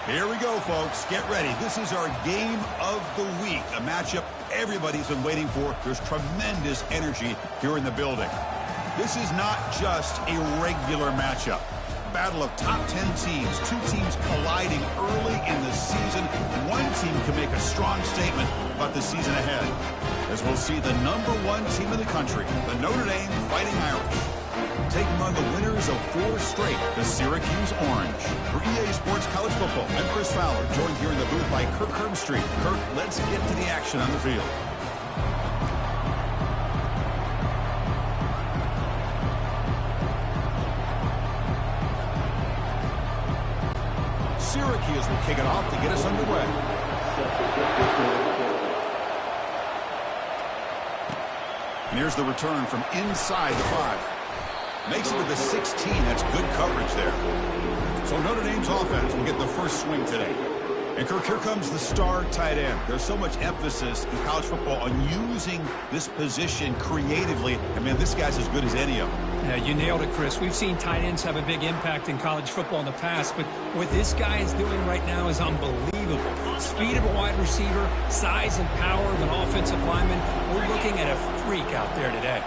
Here we go, folks. Get ready. This is our game of the week, a matchup everybody's been waiting for. There's tremendous energy here in the building. This is not just a regular matchup. Battle of top 10 teams. Two teams colliding early in the season. One team can make a strong statement about the season ahead, as we'll see the #1 team in the country, the Notre Dame Fighting Irish, taking on the winners of 4 straight, the Syracuse Orange. For EA Sports College Football, I'm Chris Fowler, joined here in the booth by Kirk Herbstreit. Kirk, let's get to the action on the field. Syracuse will kick it off to get us underway. And here's the return from inside the 5. Makes it to the 16. That's good coverage there. So Notre Dame's offense will get the first swing today. And Kirk, here comes the star tight end. There's so much emphasis in college football on using this position creatively. I mean, this guy's as good as any of them. Yeah, you nailed it, Chris. We've seen tight ends have a big impact in college football in the past, but what this guy is doing right now is unbelievable. Speed of a wide receiver, size and power of an offensive lineman. We're looking at a freak out there today.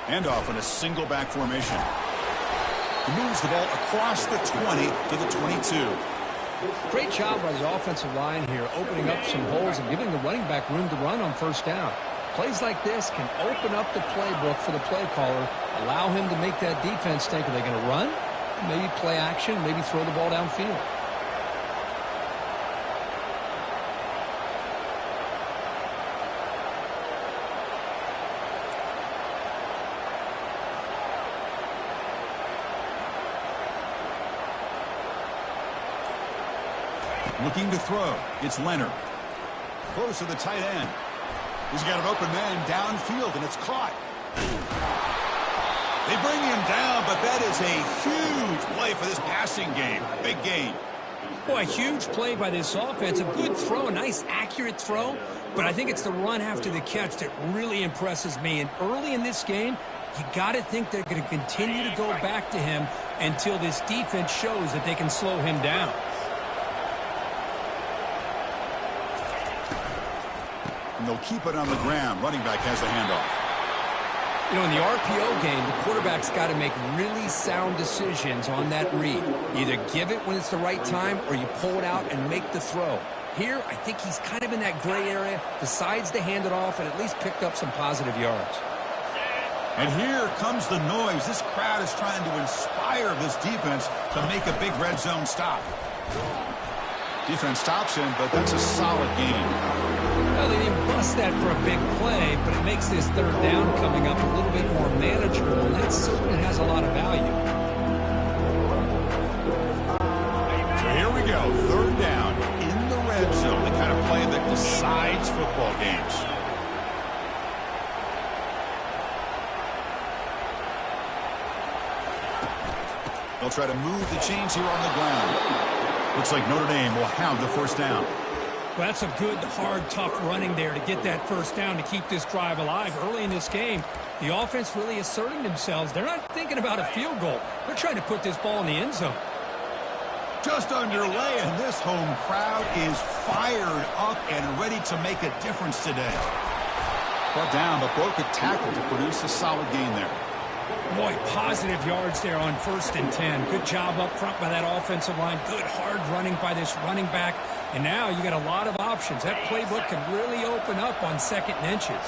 Handoff in a single back formation. He moves the ball across the 20 to the 22. Great job by the offensive line here, opening up some holes and giving the running back room to run on first down. Plays like this can open up the playbook for the play caller, allow him to make that defense think, are they going to run? Maybe play action, maybe throw the ball downfield. Looking to throw. It's Leonard. Close to the tight end. He's got an open man downfield, and it's caught. They bring him down, but that is a huge play for this passing game. Big gain. Boy, a huge play by this offense. A good throw, a nice accurate throw. But I think it's the run after the catch that really impresses me. And early in this game, you got to think they're going to continue to go back to him until this defense shows that they can slow him down. And they'll keep it on the ground. Running back has the handoff. You know, in the RPO game, the quarterback's got to make really sound decisions on that read. Either give it when it's the right time or you pull it out and make the throw. Here, I think he's kind of in that gray area, decides to hand it off and at least picked up some positive yards. And here comes the noise. This crowd is trying to inspire this defense to make a big red zone stop. Defense stops him, but that's a solid gain. Well, they didn't bust that for a big play, but it makes this third down coming up a little bit more manageable, and that certainly has a lot of value. So here we go, third down in the red zone, the kind of play that decides football games. They'll try to move the chains here on the ground. Looks like Notre Dame will have the first down. Well, that's a good, hard, tough running there to get that first down to keep this drive alive. Early in this game, the offense really asserting themselves. They're not thinking about a field goal. They're trying to put this ball in the end zone. Just underway, and this home crowd is fired up and ready to make a difference today. Brought down, but broke a tackle to produce a solid gain there. Boy, positive yards there on 1st and 10. Good job up front by that offensive line. Good hard running by this running back. And now you got a lot of options. That playbook can really open up on 2nd and inches.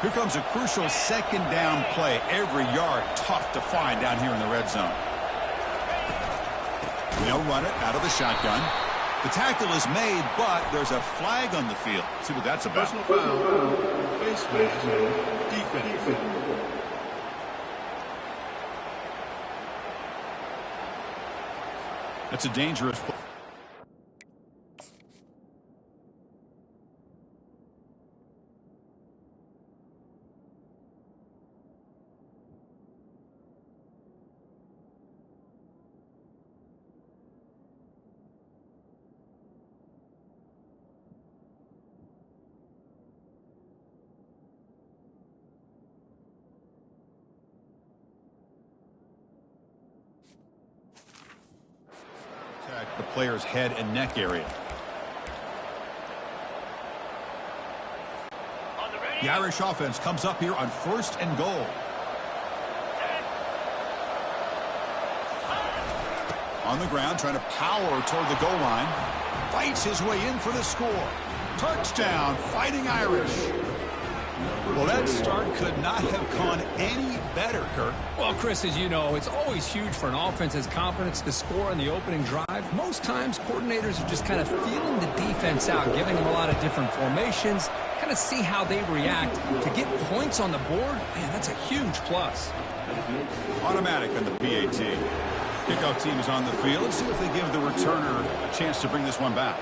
Here comes a crucial second down play. Every yard tough to find down here in the red zone. They'll run it out of the shotgun. The tackle is made, but there's a flag on the field. See what that's about. Personal foul. Face mask. Defense. That's a dangerous play. the player's head and neck area. The Irish offense comes up here on 1st and goal. On the ground, trying to power toward the goal line. Fights his way in for the score. Touchdown, Fighting Irish. Well, that start could not have gone any better, Kirk. Well, Chris, as you know, it's always huge for an offense's confidence to score on the opening drive. Most times, coordinators are just kind of feeling the defense out, giving them a lot of different formations, kind of see how they react. To get points on the board, man, that's a huge plus. Automatic on the PAT. Kickoff team is on the field. Let's see if they give the returner a chance to bring this one back.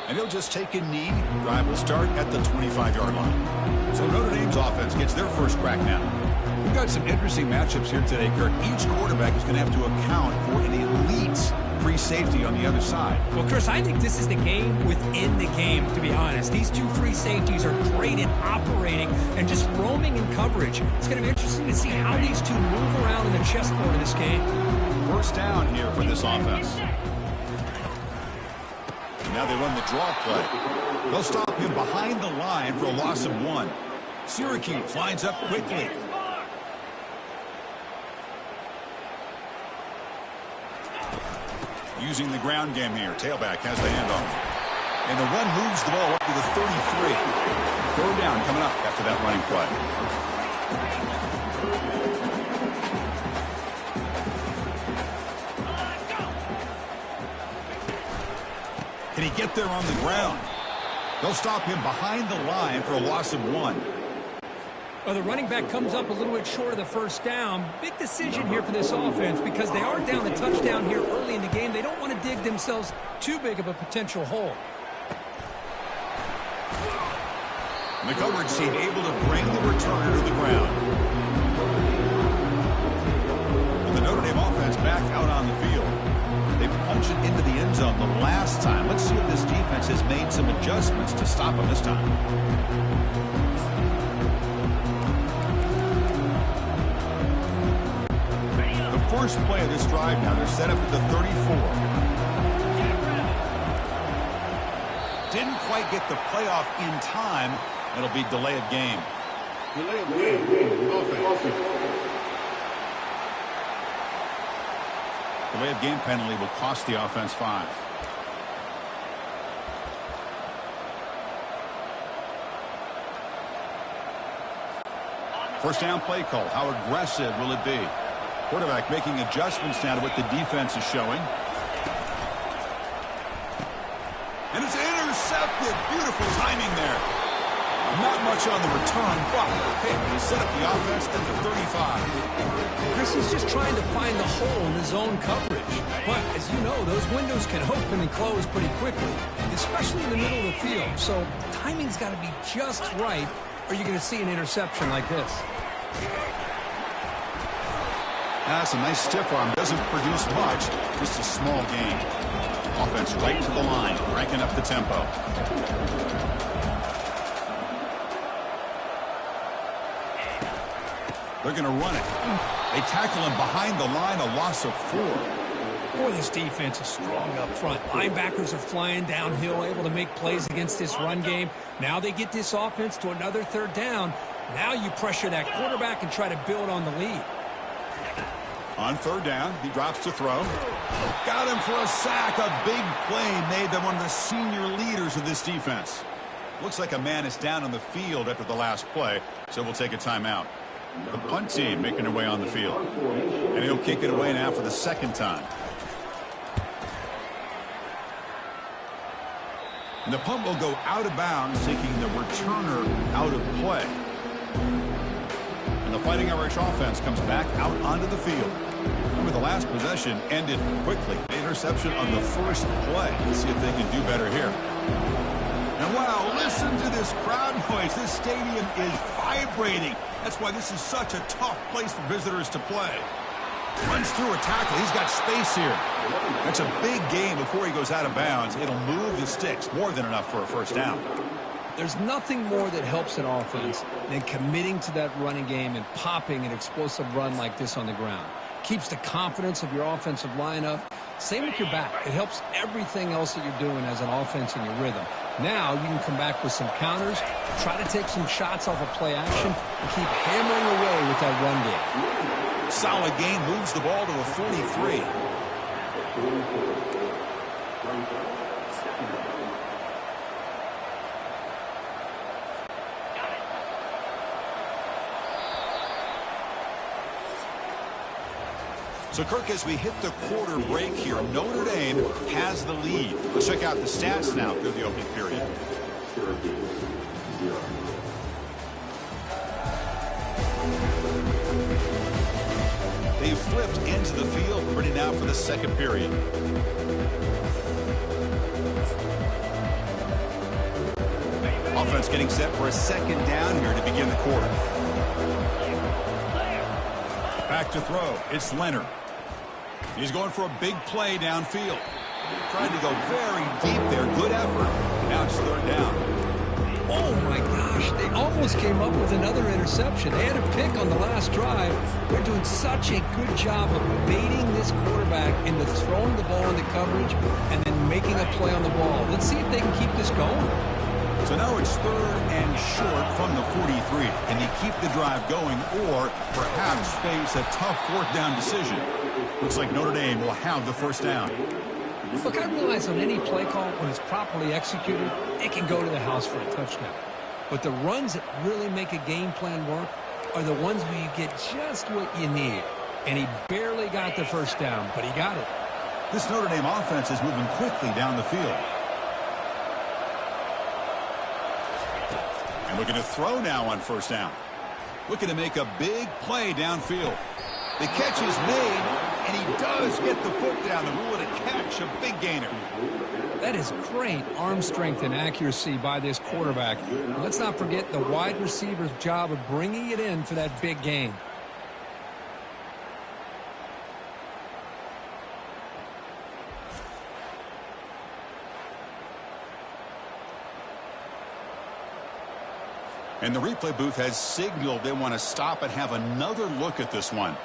And he'll just take a knee. Drive will start at the 25-yard line. So Notre Dame's offense gets their first crack now. We've got some interesting matchups here today, Kirk. Each quarterback is going to have to account for an elite free safety on the other side. Well, Chris, I think this is the game within the game, to be honest. These two free safeties are great at operating and just roaming in coverage. It's going to be interesting to see how these two move around in the chessboard in this game. First down here for this offense. Now they run the draw play. They'll stop him behind the line for a loss of 1. Syracuse lines up quickly. Using the ground game here. Tailback has the handoff. And the run moves the ball up to the 33. 3rd down coming up after that running play. Can he get there on the ground? They'll stop him behind the line for a loss of 1. Well, the running back comes up a little bit short of the first down. Big decision here for this offense because they are down the touchdown here early in the game. They don't want to dig themselves too big of a potential hole. And the coverage team able to bring the returner to the ground. And the Notre Dame offense back out on the field. They punch it into the end zone the last time. Let's see if this defense has made some adjustments to stop them this time. The first play of this drive now, they're set up at the 34. Didn't quite get the playoff in time. It'll be delay of game. Delay of game. Offense. Delay of game penalty will cost the offense 5. First down play call. How aggressive will it be? Quarterback making adjustments now to what the defense is showing. And it's intercepted. Beautiful timing there. Not much on the return, but he set up the offense at the 35. Chris is just trying to find the hole in his zone coverage. But as you know, those windows can open and close pretty quickly, especially in the middle of the field. So timing's got to be just right, or you're going to see an interception like this. That's a nice stiff arm. Doesn't produce much. Just a small gain. Offense right to the line, cranking up the tempo. They're going to run it. They tackle him behind the line, a loss of 4. Boy, this defense is strong up front. Linebackers are flying downhill, able to make plays against this run game. Now they get this offense to another 3rd down. Now you pressure that quarterback and try to build on the lead. On 3rd down, he drops to throw. Got him for a sack. A big play made by one of the senior leaders of this defense. Looks like a man is down on the field after the last play, so we'll take a timeout. The punt team making their way on the field. And he'll kick it away now for the 2nd time. And the punt will go out of bounds, taking the returner out of play. And the Fighting Irish offense comes back out onto the field. Remember, the last possession ended quickly. The interception on the first play. Let's see if they can do better here. And wow, listen to this crowd noise. This stadium is vibrating. That's why this is such a tough place for visitors to play. Runs through a tackle. He's got space here. That's a big gain before he goes out of bounds. It'll move the sticks. More than enough for a first down. There's nothing more that helps an offense than committing to that running game and popping an explosive run like this on the ground. Keeps the confidence of your offensive line up. Same with your back. It helps everything else that you're doing as an offense in your rhythm. Now you can come back with some counters, try to take some shots off of play action, and keep hammering away with that run game. Solid gain, moves the ball to a 43. So, Kirk, as we hit the quarter break here, Notre Dame has the lead. Let's check out the stats now through the opening period. They've flipped into the field, ready now for the second period. Offense getting set for a second down here to begin the quarter. Back to throw. It's Leonard. He's going for a big play downfield. Trying to go very deep there. Good effort. Now it's third down. Oh, my gosh. They almost came up with another interception. They had a pick on the last drive. They're doing such a good job of baiting this quarterback into throwing the ball into coverage and then making a play on the ball. Let's see if they can keep this going. So now it's third and short from the 43. Can he keep the drive going or perhaps face a tough fourth down decision? Looks like Notre Dame will have the first down. Look, I realize on any play call, when it's properly executed, it can go to the house for a touchdown. But the runs that really make a game plan work are the ones where you get just what you need. And he barely got the first down, but he got it. This Notre Dame offense is moving quickly down the field. And looking to throw now on first down. Looking to make a big play downfield. The catch is made, and he does get the foot down. The rule of the catch, a big gainer. That is great arm strength and accuracy by this quarterback. Let's not forget the wide receiver's job of bringing it in for that big gain. And the replay booth has signaled they want to stop and have another look at this one.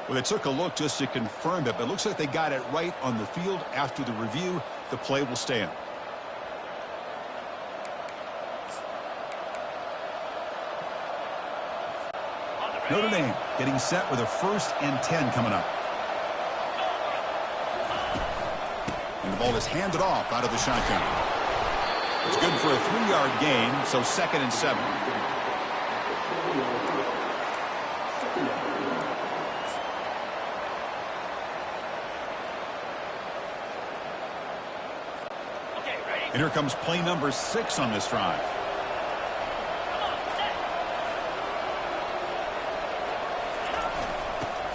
Well, they took a look just to confirm it, but it looks like they got it right on the field. After the review, the play will stand. Notre Dame getting set with a 1st and 10 coming up. And the ball is handed off out of the shotgun. It's good for a 3-yard gain, so 2nd and 7. And here comes play number 6 on this drive.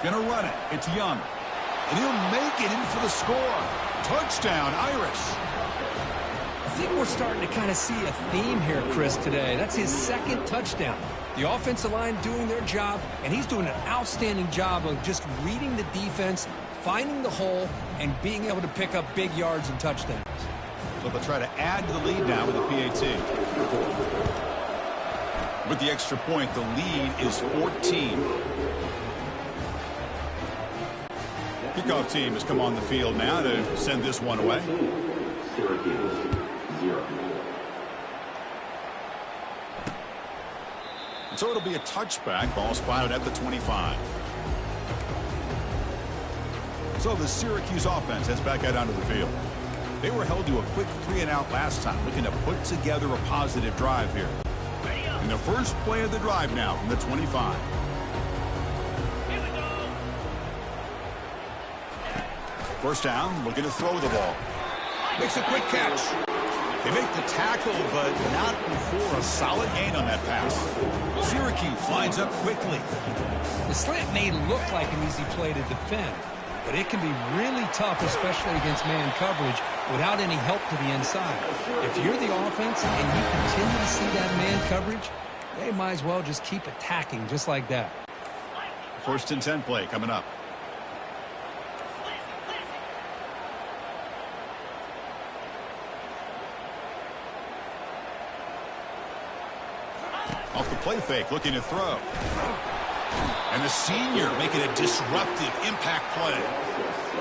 Gonna run it. It's Young. And he'll make it in for the score. Touchdown, Irish. I think we're starting to kind of see a theme here, Chris, today. That's his 2nd touchdown. The offensive line doing their job, and he's doing an outstanding job of just reading the defense, finding the hole, and being able to pick up big yards and touchdowns. So they'll try to add to the lead now with a PAT. With the extra point, the lead is 14. Kickoff team has come on the field now to send this one away. Syracuse, 0. And so it'll be a touchback. Ball spotted at the 25. So the Syracuse offense heads back out onto the field. They were held to a quick 3-and-out last time, looking to put together a positive drive here. And the first play of the drive now from the 25. First down, looking to throw the ball. Makes a quick catch. They make the tackle, but not before a solid gain on that pass. Syracuse lines up quickly. The slant may look like an easy play to defend, but it can be really tough, especially against man coverage, without any help to the inside. If you're the offense and you continue to see that man coverage, they might as well just keep attacking just like that. 1st and 10 play coming up. Off the play fake, looking to throw. And the senior making a disruptive impact play.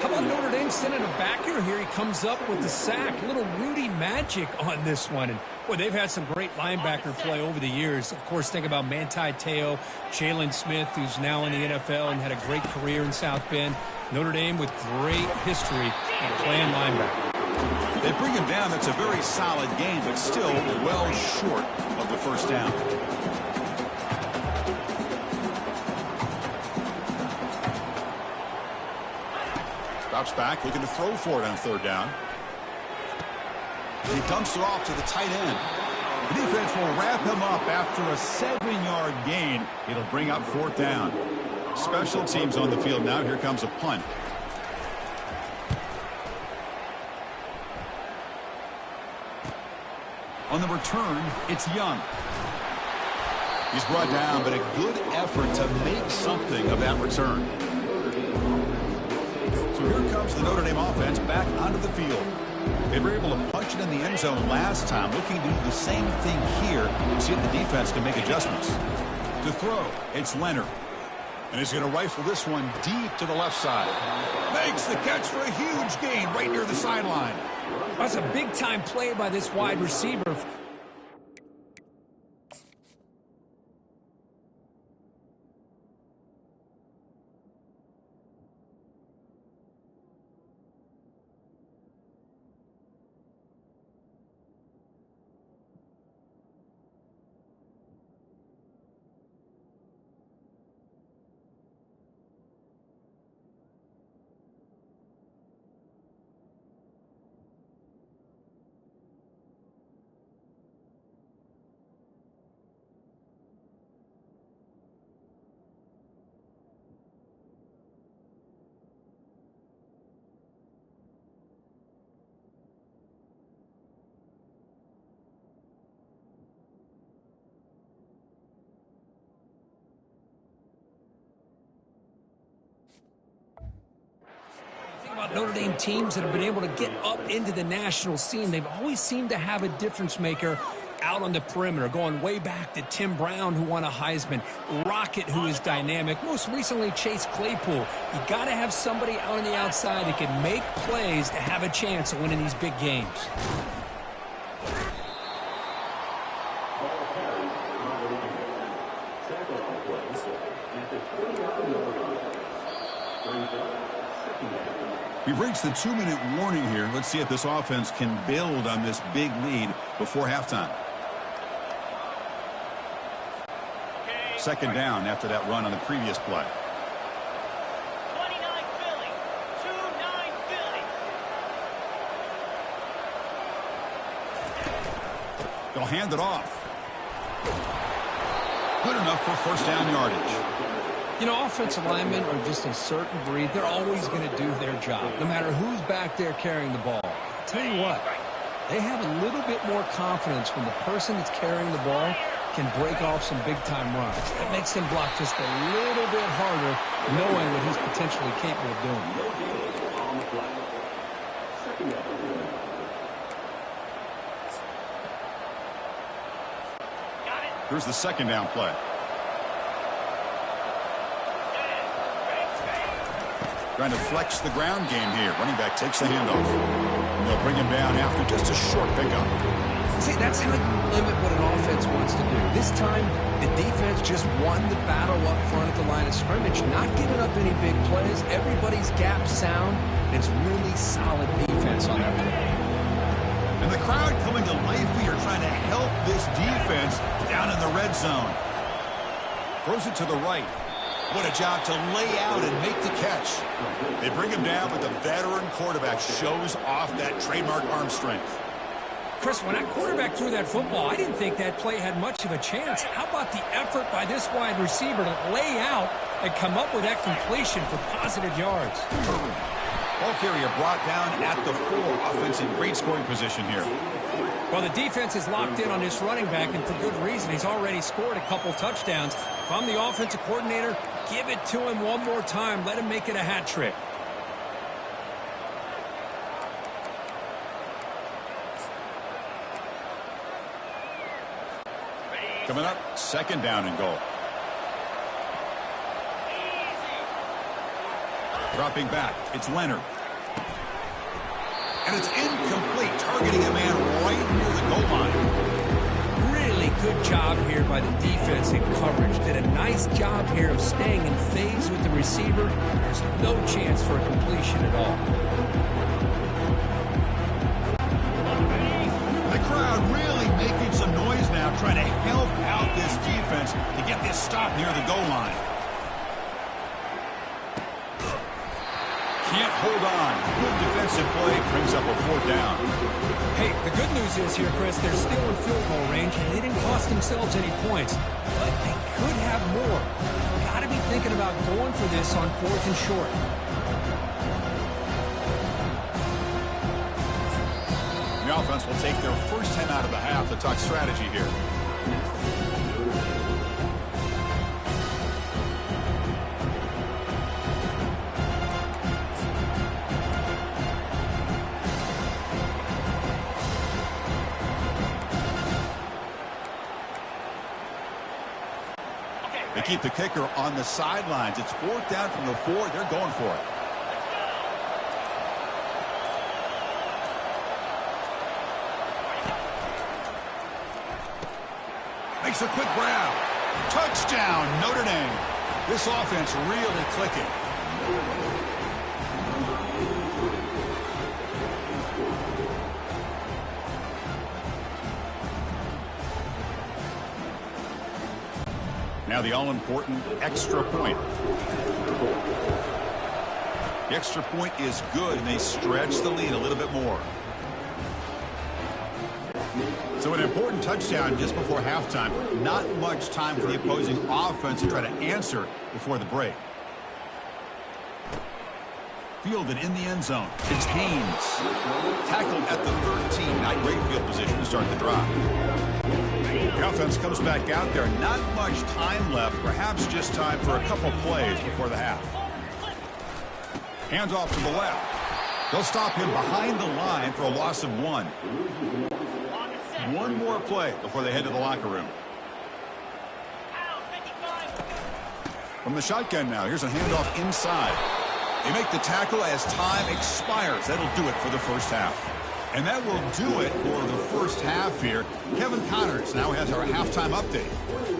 How about Notre Dame sending a backer here? He comes up with the sack. A little Rudy magic on this one. And, boy, they've had some great linebacker play over the years. Of course, think about Manti Te'o, Jalen Smith, who's now in the NFL and had a great career in South Bend. Notre Dame with great history at playing linebacker. They bring him down. That's a very solid game, but still well short of the first down. Drops back, looking to throw for it on third down. He dumps it off to the tight end. The defense will wrap him up after a 7-yard gain. It'll bring up fourth down. Special teams on the field now. Here comes a punt. On the return, it's Young. He's brought down, but a good effort to make something of that return. So here comes the Notre Dame offense back onto the field. They were able to punch it in the end zone last time, looking to do the same thing here and see if the defense can make adjustments. To throw, it's Leonard. And he's going to rifle this one deep to the left side. Makes the catch for a huge gain right near the sideline. That's a big-time play by this wide receiver. Notre Dame teams that have been able to get up into the national scene, they've always seemed to have a difference maker out on the perimeter, going way back to Tim Brown, who won a Heisman, Rocket, who is dynamic, most recently Chase Claypool. You got to have somebody out on the outside that can make plays to have a chance of winning these big games. We've reached the 2-minute warning here. Let's see if this offense can build on this big lead before halftime. Second down after that run on the previous play. 29 Philly. 2-9 Philly. They'll hand it off. Good enough for first down yardage. You know, offensive linemen are just a certain breed. They're always going to do their job, no matter who's back there carrying the ball. I'll tell you what, they have a little bit more confidence when the person that's carrying the ball can break off some big-time runs. That makes them block just a little bit harder, knowing what he's potentially capable of doing. Here's the second down play. Trying to flex the ground game here. Running back takes the handoff. And they'll bring him down after just a short pickup. See, that's how you limit what an offense wants to do. This time, the defense just won the battle up front at the line of scrimmage, not giving up any big plays. Everybody's gap sound. It's really solid defense on that play. And the crowd coming to life here, trying to help this defense down in the red zone. Throws it to the right. What a job to lay out and make the catch. They bring him down, but the veteran quarterback shows off that trademark arm strength. Chris, when that quarterback threw that football, I didn't think that play had much of a chance. How about the effort by this wide receiver to lay out and come up with that completion for positive yards? Ball carrier brought down at the 4. Offense in great scoring position here. Well, the defense is locked in on this running back, and for good reason. He's already scored a couple touchdowns. If I'm the offensive coordinator, give it to him one more time. Let him make it a hat trick. Coming up, second down and goal. Dropping back, it's Leonard. And it's incomplete, targeting a man right near the goal line. Really good job here by the defense in coverage. Did a nice job here of staying in phase with the receiver. There's no chance for a completion at all. The crowd really making some noise now, trying to help out this defense to get this stop near the goal line. Can't hold on. Good defensive play brings up a fourth down. Hey, the good news is here, Chris, they're still in field goal range, and they didn't cost themselves any points. But they could have more. Got to be thinking about going for this on 4th and short. The offense will take their first 10 out of the half to talk strategy here. They keep the kicker on the sidelines. It's 4th down from the 4. They're going for it. Makes a quick grab. Touchdown, Notre Dame. This offense really clicking. Now the all-important extra point. The extra point is good, and they stretch the lead a little bit more. So an important touchdown just before halftime. Not much time for the opposing offense to try to answer before the break. Fielded in the end zone. It's Haynes. Tackled at the 13. Not great field position to start the drive. The offense comes back out there. Not much time left. Perhaps just time for a couple plays before the half. Hands off to the left. They'll stop him behind the line for a loss of 1. One more play before they head to the locker room. From the shotgun now, here's a handoff inside. They make the tackle as time expires. That'll do it for the first half. And that will do it for the first half here. Kevin Connors now has our halftime update.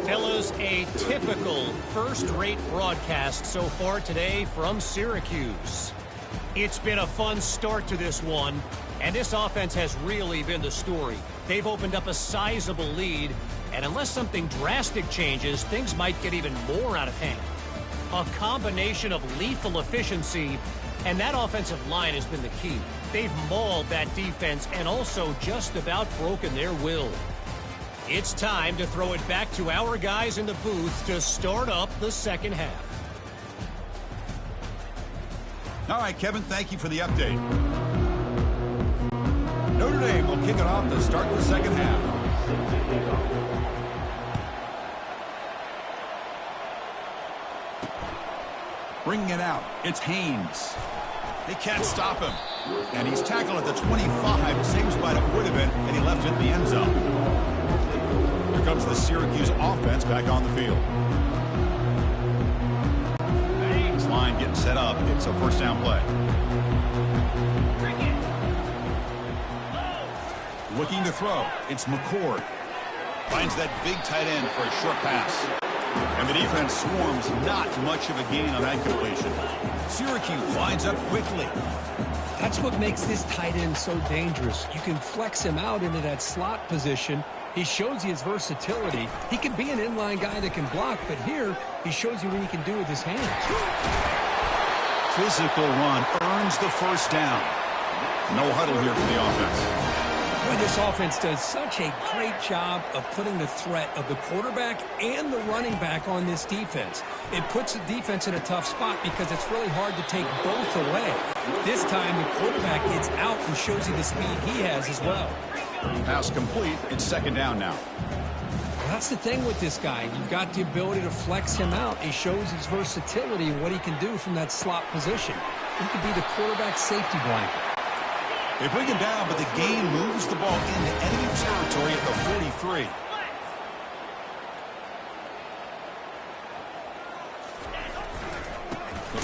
Fellas, a typical first-rate broadcast so far today from Syracuse. It's been a fun start to this one, and this offense has really been the story. They've opened up a sizable lead, and unless something drastic changes, things might get even more out of hand. A combination of lethal efficiency, and that offensive line has been the key. They've mauled that defense and also just about broken their will. It's time to throw it back to our guys in the booth to start up the second half. All right, Kevin, thank you for the update. Notre Dame will kick it off to start the second half. Bringing it out, it's Haynes. They can't stop him. And he's tackled at the 25, same spot it would have been, and he left it in the end zone. Here comes the Syracuse offense back on the field. This line getting set up. It's a first down play. Looking to throw. It's McCord. Finds that big tight end for a short pass. And the defense swarms. Not much of a gain on that completion. Syracuse lines up quickly. That's what makes this tight end so dangerous. You can flex him out into that slot position. He shows you his versatility. He can be an inline guy that can block, but here he shows you what he can do with his hands. Physical run earns the first down. No huddle here for the offense. Boy, this offense does such a great job of putting the threat of the quarterback and the running back on this defense. It puts the defense in a tough spot because it's really hard to take both away. This time, the quarterback gets out and shows you the speed he has as well. Pass complete. It's second down now. That's the thing with this guy. You've got the ability to flex him out. He shows his versatility and what he can do from that slot position. He could be the quarterback safety blanket. They bring him down, but the game moves the ball into enemy territory at the 43.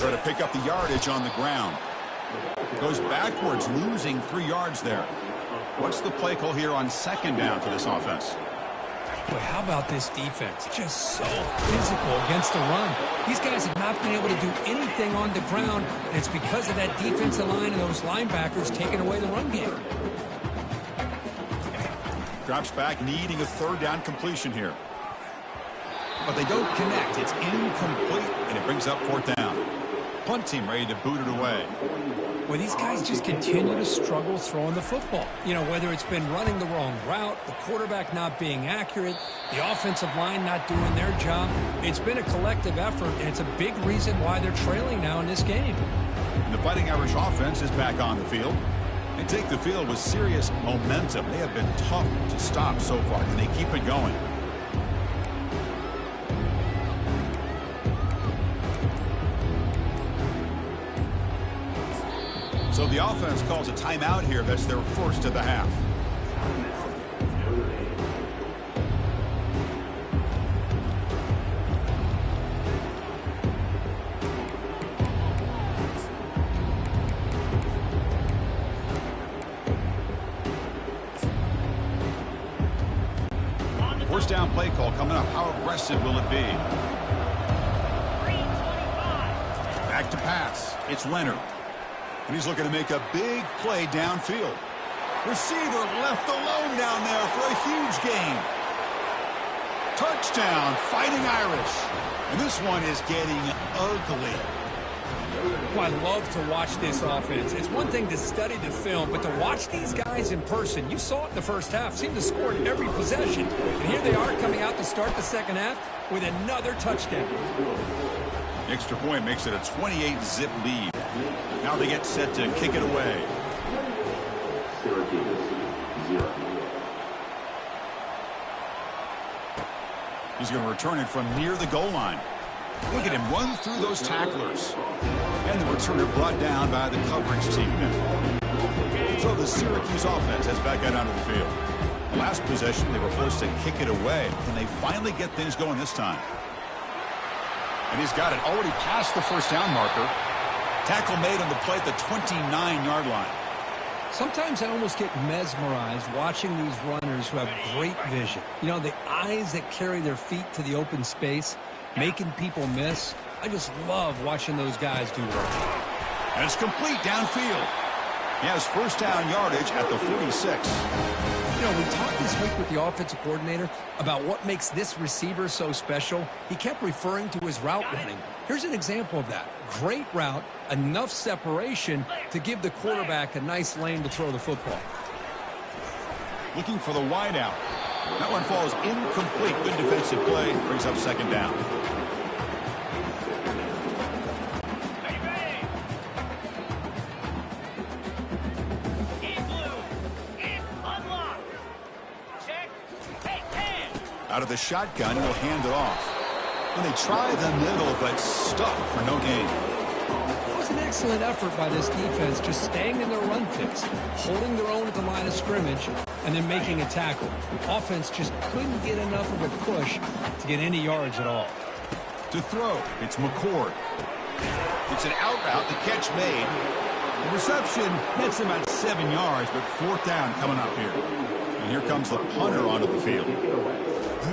Try to pick up the yardage on the ground. Goes backwards, losing 3 yards there. What's the play call here on second down for this offense? Boy, how about this defense? Just so physical against the run. These guys have not been able to do anything on the ground, and it's because of that defensive line and those linebackers taking away the run game. Drops back, needing a third down completion here. But they don't connect. It's incomplete, and it brings up fourth down. Punt team ready to boot it away. Well, these guys just continue to struggle throwing the football. You know, whether it's been running the wrong route, the quarterback not being accurate, the offensive line not doing their job. It's been a collective effort, and it's a big reason why they're trailing now in this game. And the Fighting Irish offense is back on the field. They take the field with serious momentum. They have been tough to stop so far, and they keep it going. So the offense calls a timeout here. That's their first of the half. First down play call coming up. How aggressive will it be? 325. Back to pass. It's Leonard. And he's looking to make a big play downfield. Receiver left alone down there for a huge gain. Touchdown, Fighting Irish. And this one is getting ugly. Well, I love to watch this offense. It's one thing to study the film, but to watch these guys in person, you saw it in the first half, seemed to score in every possession. And here they are coming out to start the second half with another touchdown. The extra point makes it a 28-zip lead. Now they get set to kick it away. Syracuse 0. He's going to return it from near the goal line. Look at him run through those tacklers. And the returner brought down by the coverage team. So the Syracuse offense has back out onto the field. The last possession, they were forced to kick it away. Can they finally get things going this time? And he's got it already past the first down marker. Tackle made on the play at the 29-yard line. Sometimes I almost get mesmerized watching these runners who have great vision. You know, the eyes that carry their feet to the open space, making people miss. I just love watching those guys do work. And it's complete downfield. He has first down yardage at the 46. You know, we talked this week with the offensive coordinator about what makes this receiver so special. He kept referring to his route running. Here's an example of that. Great route, enough separation to give the quarterback a nice lane to throw the football. Looking for the wide out. That one falls incomplete. Good defensive play. Brings up second down. Out of the shotgun, he'll hand it off. And they try the middle, but stuck for no gain. It was an excellent effort by this defense, just staying in their run fix, holding their own at the line of scrimmage, and then making a tackle. Offense just couldn't get enough of a push to get any yards at all. To throw, it's McCord. It's an out route, the catch made. The reception nets him at 7 yards, but fourth down coming up here. And here comes the punter onto the field.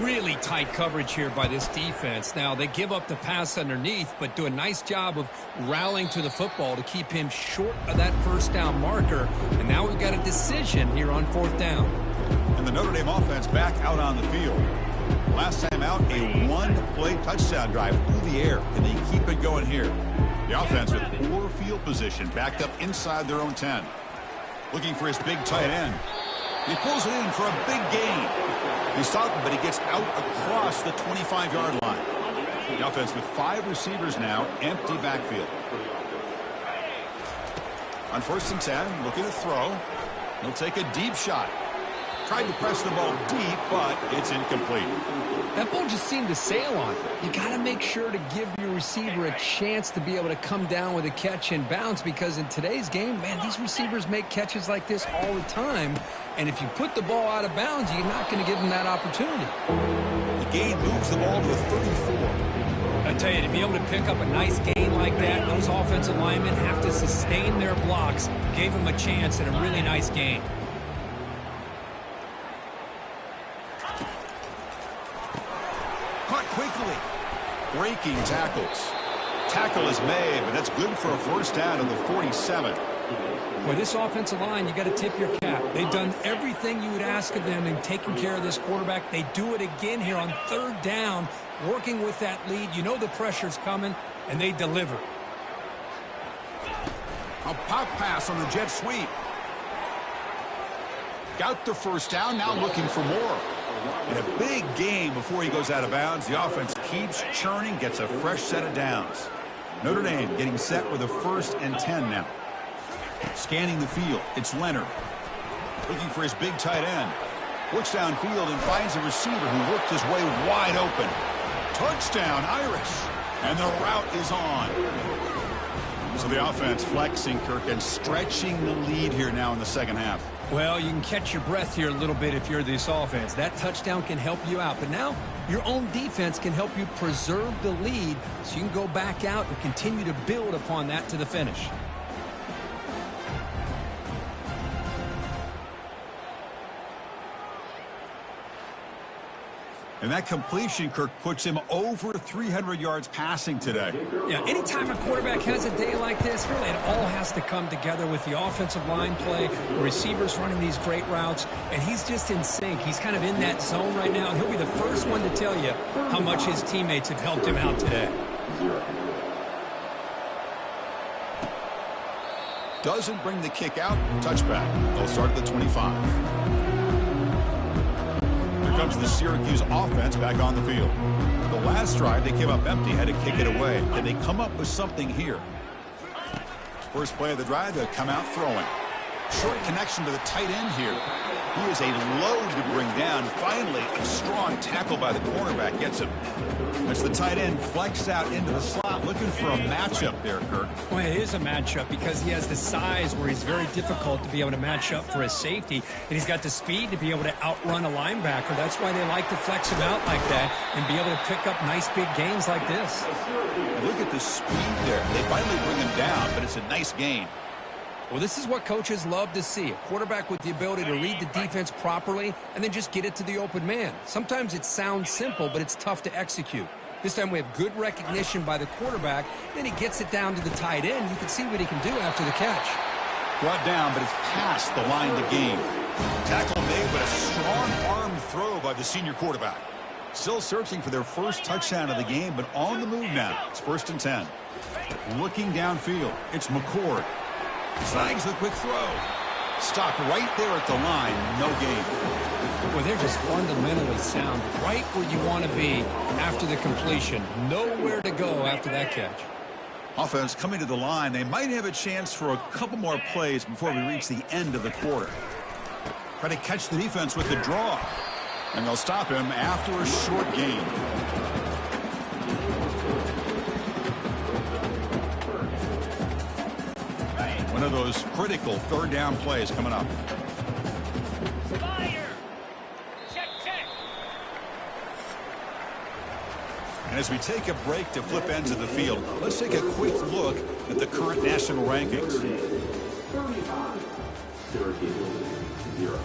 Really tight coverage here by this defense. Now, they give up the pass underneath, but do a nice job of rallying to the football to keep him short of that first down marker. And now we've got a decision here on fourth down. And the Notre Dame offense back out on the field. Last time out, a one-play touchdown drive through the air. And they keep it going here. The offense with poor field position, backed up inside their own 10. Looking for his big tight end. He pulls it in for a big gain. He's stopped, but he gets out across the 25-yard line. The offense with 5 receivers now, empty backfield. On first and 10, looking to throw. He'll take a deep shot. Tried to press the ball deep, but it's incomplete. That ball just seemed to sail on it. You got to make sure to give your receiver a chance to be able to come down with a catch and bounce, because in today's game, man, these receivers make catches like this all the time. And if you put the ball out of bounds, you're not going to give them that opportunity. The gain moves the ball to the 34. I tell you, to be able to pick up a nice gain like that, those offensive linemen have to sustain their blocks. Gave them a chance at a really nice gain. Caught quickly. Breaking tackles. Tackle is made, but that's good for a first down of the 47. Boy, this offensive line, you got to tip your cap. They've done everything you would ask of them in taking care of this quarterback. They do it again here on third down, working with that lead. You know the pressure's coming, and they deliver. A pop pass on the jet sweep. Got the first down, now looking for more. And a big game before he goes out of bounds. The offense keeps churning, gets a fresh set of downs. Notre Dame getting set with a 1st and 10 now. Scanning the field, it's Leonard. Looking for his big tight end. Looks downfield and finds a receiver who worked his way wide open. Touchdown, Irish. And the route is on. So the offense flexing, Kirk, and stretching the lead here now in the second half. Well, you can catch your breath here a little bit if you're this offense. That touchdown can help you out. But now your own defense can help you preserve the lead so you can go back out and continue to build upon that to the finish. And that completion, Kirk, puts him over 300 yards passing today. Yeah, anytime a quarterback has a day like this, really it all has to come together with the offensive line play, the receivers running these great routes, and he's just in sync. He's kind of in that zone right now, and he'll be the first one to tell you how much his teammates have helped him out today. Doesn't bring the kick out. Touchback. They'll start at the 25. Comes the Syracuse offense back on the field. The last drive, they came up empty, had to kick it away. And they come up with something here. First play of the drive, they'll come out throwing. Short connection to the tight end here. He is a load to bring down. Finally, a strong tackle by the cornerback gets him. As the tight end flexed out into the slot, looking for a matchup there, Kirk. Well, it is a matchup because he has the size where he's very difficult to be able to match up for his safety, and he's got the speed to be able to outrun a linebacker. That's why they like to flex him out like that and be able to pick up nice big gains like this. Look at the speed there. They finally bring him down, but it's a nice gain. Well, this is what coaches love to see. A quarterback with the ability to read the defense properly and then just get it to the open man. Sometimes it sounds simple, but it's tough to execute. This time we have good recognition by the quarterback. Then he gets it down to the tight end. You can see what he can do after the catch. Brought down, but it's past the line to gain. Tackle made, but a strong arm throw by the senior quarterback. Still searching for their first touchdown of the game, but on the move now. It's 1st and 10. Looking downfield, it's McCord. Snags the quick throw. Stopped right there at the line. No gain. Well, they're just fundamentally sound. Right where you want to be after the completion. Nowhere to go after that catch. Offense coming to the line. They might have a chance for a couple more plays before we reach the end of the quarter. Try to catch the defense with the draw. And they'll stop him after a short gain. One of those critical third down plays coming up. Fire! Check, check. And as we take a break to flip ends of the field, let's take a quick look at the current national rankings. 35. Syracuse 0.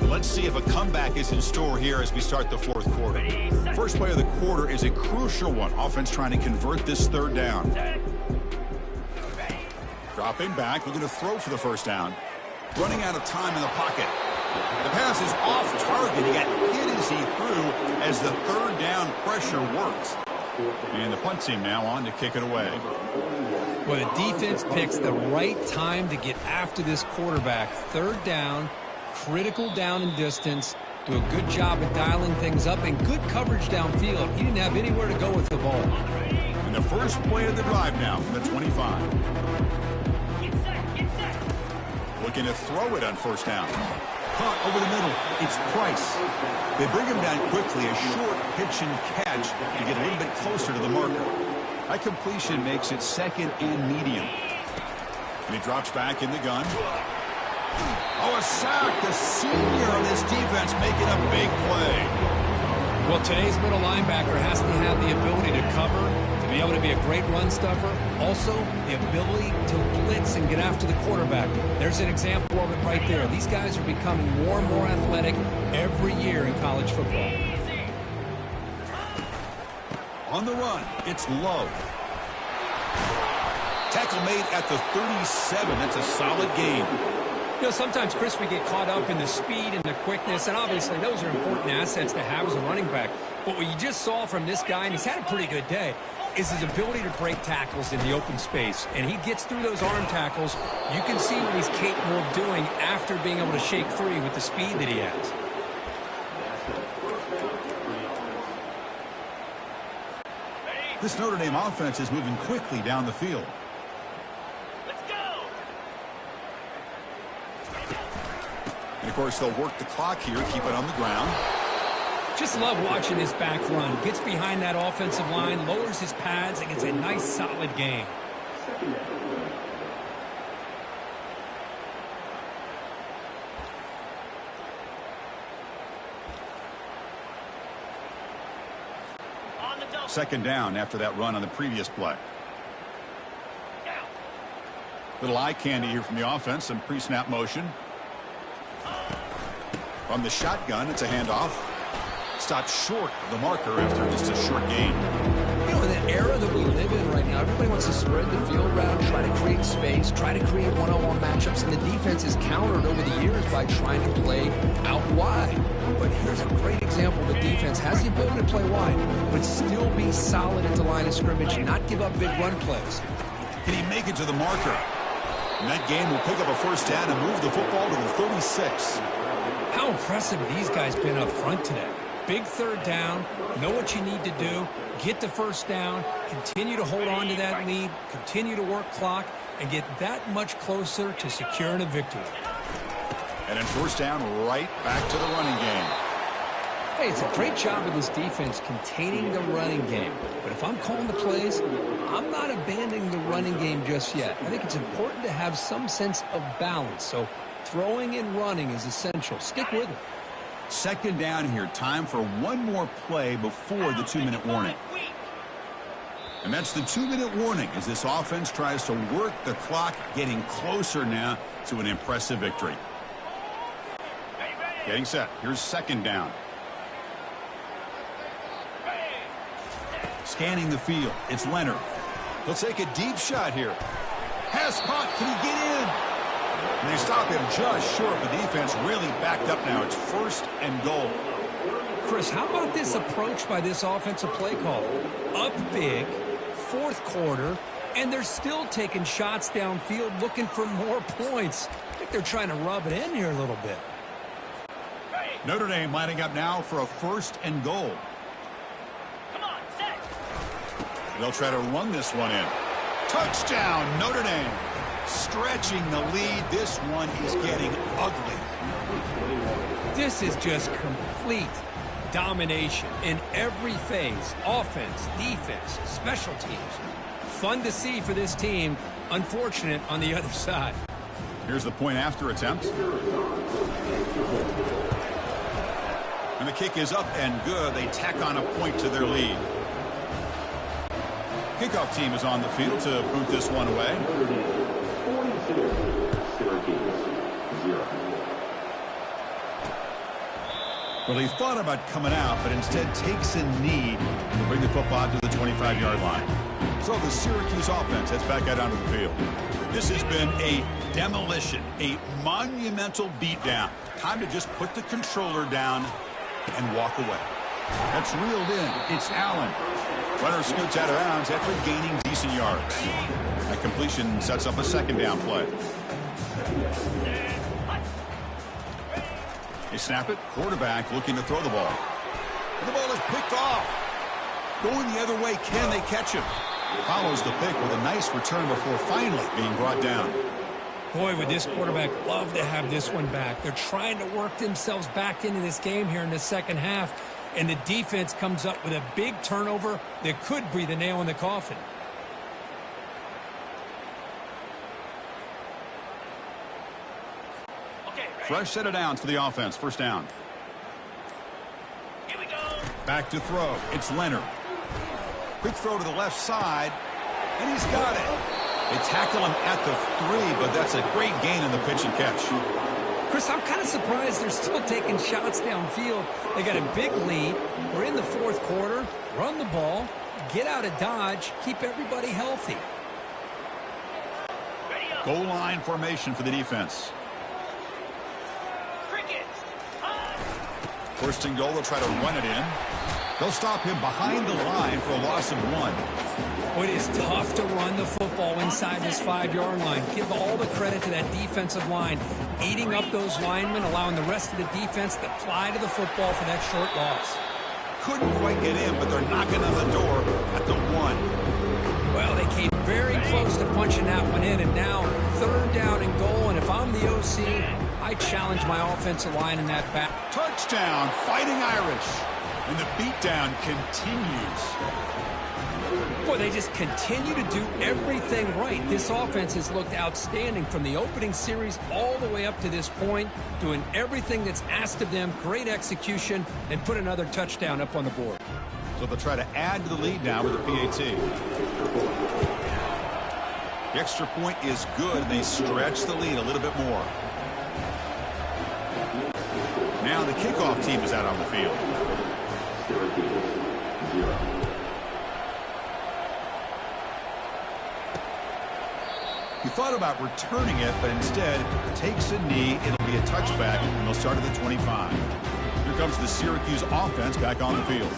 Let's see if a comeback is in store here as we start the fourth quarter. First play of the quarter is a crucial one. Offense trying to convert this third down. Dropping back, looking to throw for the first down. Running out of time in the pocket. The pass is off target. He got hit as he threw as the third down pressure works. And the punt team now on to kick it away. Well, the defense picks the right time to get after this quarterback. Third down. Critical down and distance. Do a good job of dialing things up and good coverage downfield. He didn't have anywhere to go with the ball. And the first play of the drive now from the 25. Get set, get set. Looking to throw it on first down. caught over the middle. It's Price. They bring him down quickly, a short pitch and catch, to get a little bit closer to the marker. That completion makes it second and medium. And he drops back in the gun. Oh, a sack. The senior on this defense making a big play. Well, today's middle linebacker has to have the ability to cover, to be able to be a great run stuffer. Also, the ability to blitz and get after the quarterback. There's an example of it right there. These guys are becoming more and more athletic every year in college football. On the run, it's Love. Tackle made at the 37. That's a solid gain. You know, sometimes, Chris, we get caught up in the speed and the quickness, and obviously those are important assets to have as a running back. But what you just saw from this guy, and he's had a pretty good day, is his ability to break tackles in the open space. And he gets through those arm tackles. You can see what he's capable of doing after being able to shake free with the speed that he has. This Notre Dame offense is moving quickly down the field. And, of course, they'll work the clock here, keep it on the ground. Just love watching this back run. Gets behind that offensive line, lowers his pads, and gets a nice, solid gain. Second down after that run on the previous play. Little eye candy here from the offense, some pre-snap motion. From the shotgun, it's a handoff. Stopped short of the marker after just a short gain. You know, in the era that we live in right now, everybody wants to spread the field around, try to create space, try to create one-on-one matchups, and the defense is countered over the years by trying to play out wide. But here's a great example. The defense has the ability to play wide, but still be solid at the line of scrimmage and not give up big run plays. Can he make it to the marker? And that game will pick up a first down and move the football to the 36. How impressive these guys been up front today. Big third down, know what you need to do, get the first down, continue to hold on to that lead, continue to work clock, and get that much closer to securing a victory. And then first down, right back to the running game. Hey, it's a great job of this defense containing the running game. But if I'm calling the plays, I'm not abandoning the running game just yet. I think it's important to have some sense of balance. So throwing and running is essential. Stick with it. Second down here. Time for one more play before the 2-minute warning. And that's the 2-minute warning as this offense tries to work the clock, getting closer now to an impressive victory. Getting set. Here's second down. Scanning the field. It's Leonard. He'll take a deep shot here. Pass caught. Can he get in? And they stop him just short. The defense really backed up now. It's first and goal. Chris, how about this approach by this offensive play caller? Up big, fourth quarter, and they're still taking shots downfield looking for more points. I think they're trying to rub it in here a little bit. Notre Dame lining up now for a first and goal. Come on, set. They'll try to run this one in. Touchdown, Notre Dame. Stretching the lead. This one is getting ugly. This is just complete domination in every phase. Offense, defense, special teams. Fun to see for this team. Unfortunate on the other side. Here's the point after attempt. And the kick is up and good. They tack on a point to their lead. Kickoff team is on the field to boot this one away. Syracuse, 0. Well, he thought about coming out, but instead takes a knee to bring the football to the 25-yard line. So the Syracuse offense heads back out onto the field. This has been a demolition, a monumental beatdown. Time to just put the controller down and walk away. That's reeled in. It's Allen. Runner scoots out of bounds after gaining decent yards. That completion sets up a second down play. They snap it. Quarterback looking to throw the ball. And the ball is picked off. Going the other way. Can they catch him? Follows the pick with a nice return before finally being brought down. Boy, would this quarterback love to have this one back. They're trying to work themselves back into this game here in the second half, and the defense comes up with a big turnover that could breathe a nail in the coffin. Fresh set of downs for the offense. First down. Here we go. Back to throw. It's Leonard. Quick throw to the left side, and he's got it. They tackle him at the 3, but that's a great gain in the pitch and catch. Chris, I'm kind of surprised they're still taking shots downfield. They got a big lead. We're in the fourth quarter. Run the ball. Get out of Dodge. Keep everybody healthy. Goal line formation for the defense. First and goal, they'll try to run it in. They'll stop him behind the line for a loss of 1. Well, it is tough to run the football inside this 5-yard line. Give all the credit to that defensive line, eating up those linemen, allowing the rest of the defense to fly to the football for that short loss. Couldn't quite get in, but they're knocking on the door at the 1. Well, they came very close to punching that one in, and now third down and goal, and if I'm the OC, I challenge my offensive line in that back. Touchdown, Fighting Irish. And the beatdown continues. Boy, they just continue to do everything right. This offense has looked outstanding from the opening series all the way up to this point, doing everything that's asked of them, great execution, and put another touchdown up on the board. So they'll try to add to the lead now with the PAT. The extra point is good, and they stretch the lead a little bit more. Now the kickoff team is out on the field. He thought about returning it, but instead takes a knee. It'll be a touchback, and they'll start at the 25. Here comes the Syracuse offense back on the field.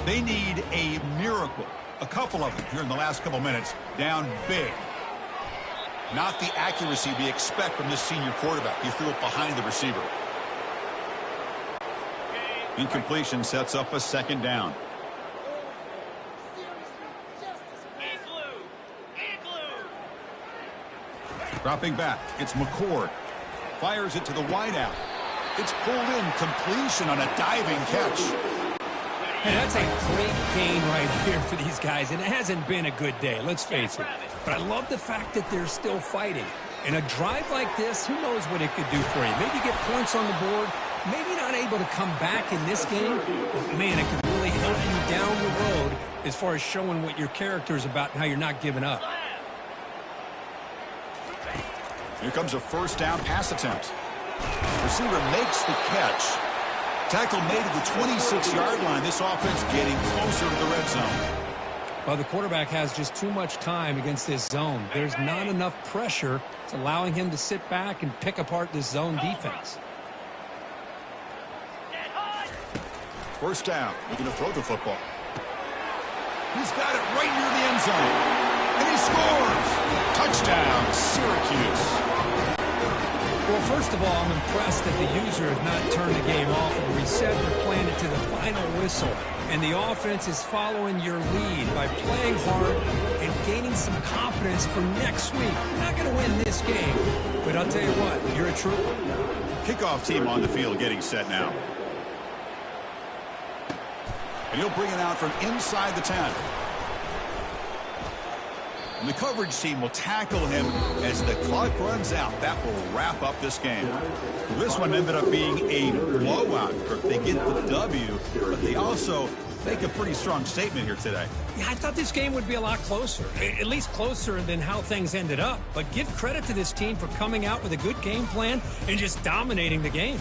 They need a miracle. A couple of them here in the last couple minutes. Down big. Not the accuracy we expect from this senior quarterback. He threw it behind the receiver. Incompletion sets up a second down. Dropping back, it's McCord. Fires it to the wideout. It's pulled in. Completion on a diving catch. And that's a great gain right here for these guys. And it hasn't been a good day, let's face it. But I love the fact that they're still fighting. In a drive like this, who knows what it could do for you. Maybe get points on the board. Maybe not able to come back in this game. But man, it could really help you down the road as far as showing what your character is about and how you're not giving up. Here comes a first down pass attempt. Receiver makes the catch. Tackle made at the 26-yard line. This offense getting closer to the red zone. Well, the quarterback has just too much time against this zone. There's not enough pressure. It's allowing him to sit back and pick apart this zone defense. First down. Looking to throw the football. He's got it right near the end zone. And he scores! Touchdown, Syracuse. Well, first of all, I'm impressed that the user has not turned the game off and reset their plan to the final whistle. And the offense is following your lead by playing hard and gaining some confidence for next week. You're not going to win this game, but I'll tell you what, you're a trooper. Kickoff team on the field getting set now. And he'll bring it out from inside the 10. And the coverage team will tackle him as the clock runs out. That will wrap up this game. This one ended up being a blowout. They get the W, but they also make a pretty strong statement here today. Yeah, I thought this game would be a lot closer, at least closer than how things ended up. But give credit to this team for coming out with a good game plan and just dominating the game.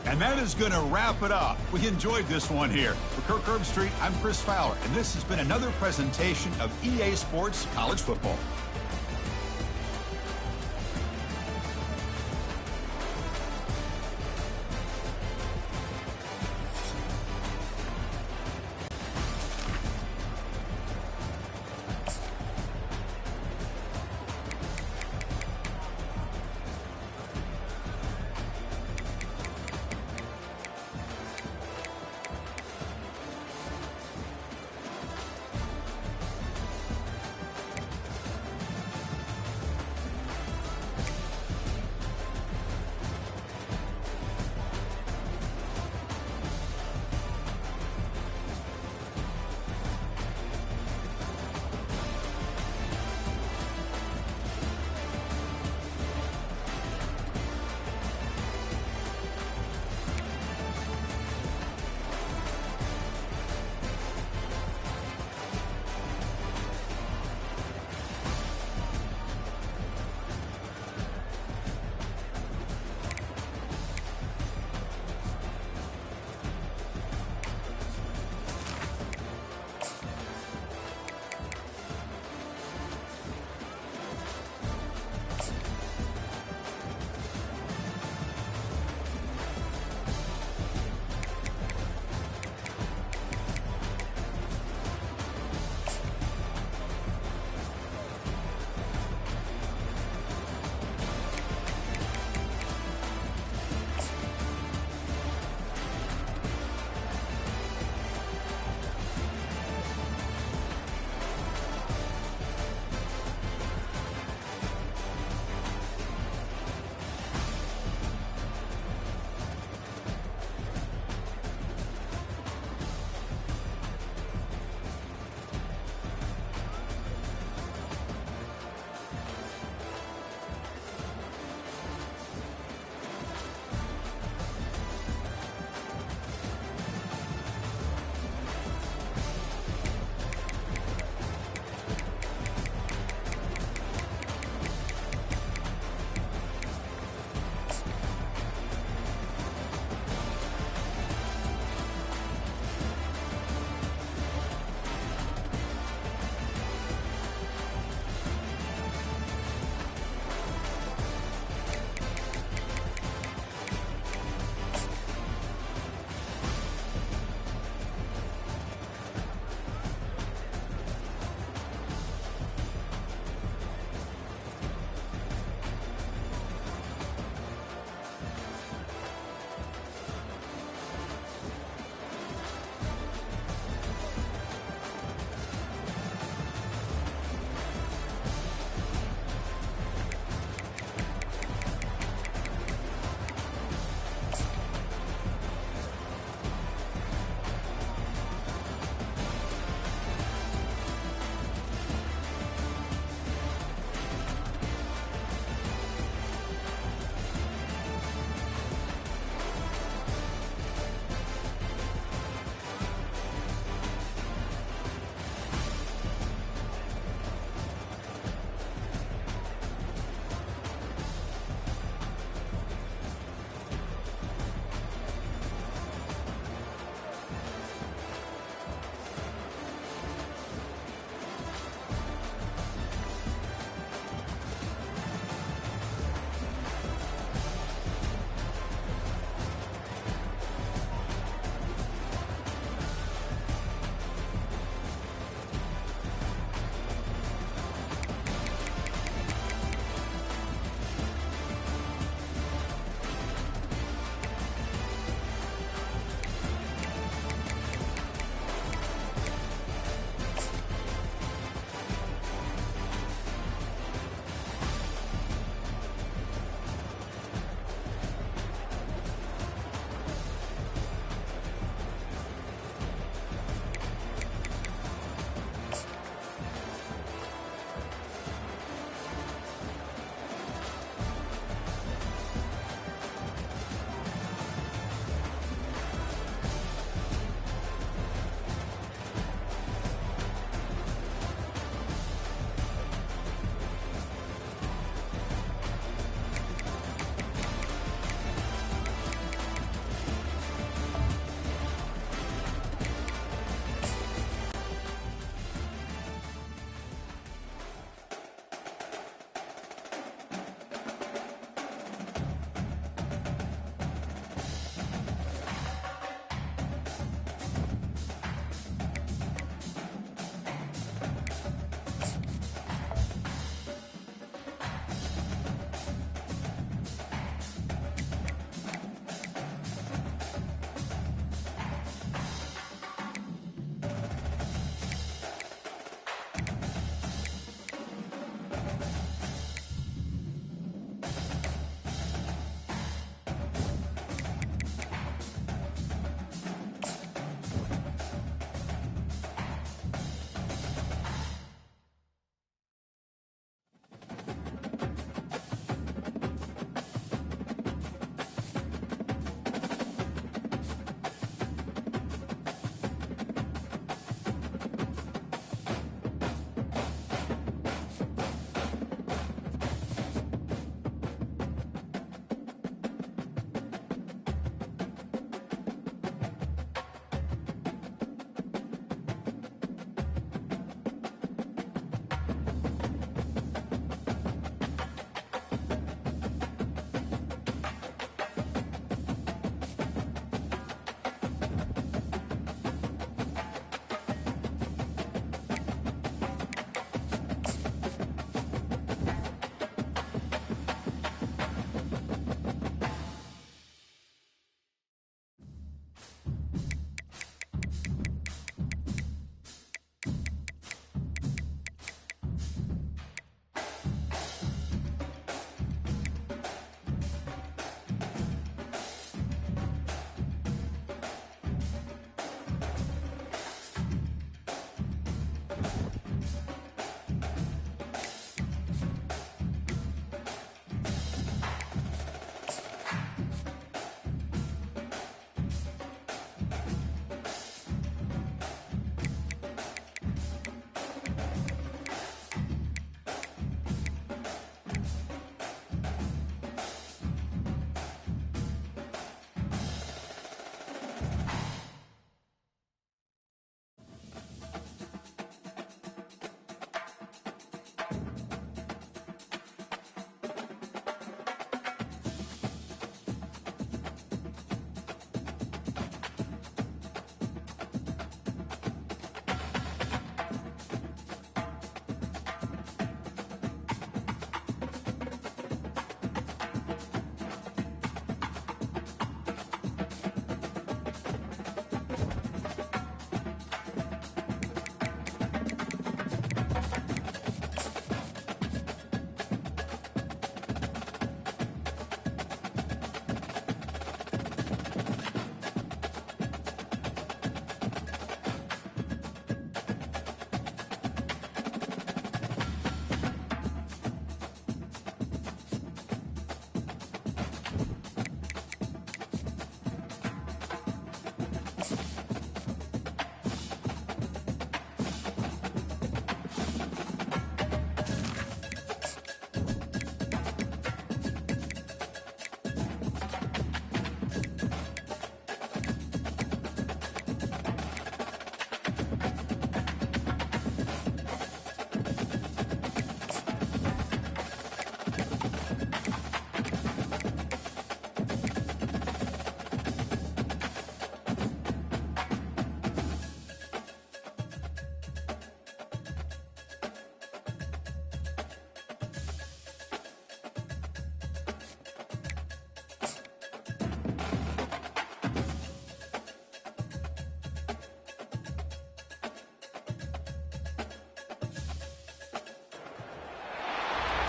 And that is going to wrap it up. We enjoyed this one here. For Kirk Herbstreit, I'm Chris Fowler, and this has been another presentation of EA Sports College Football.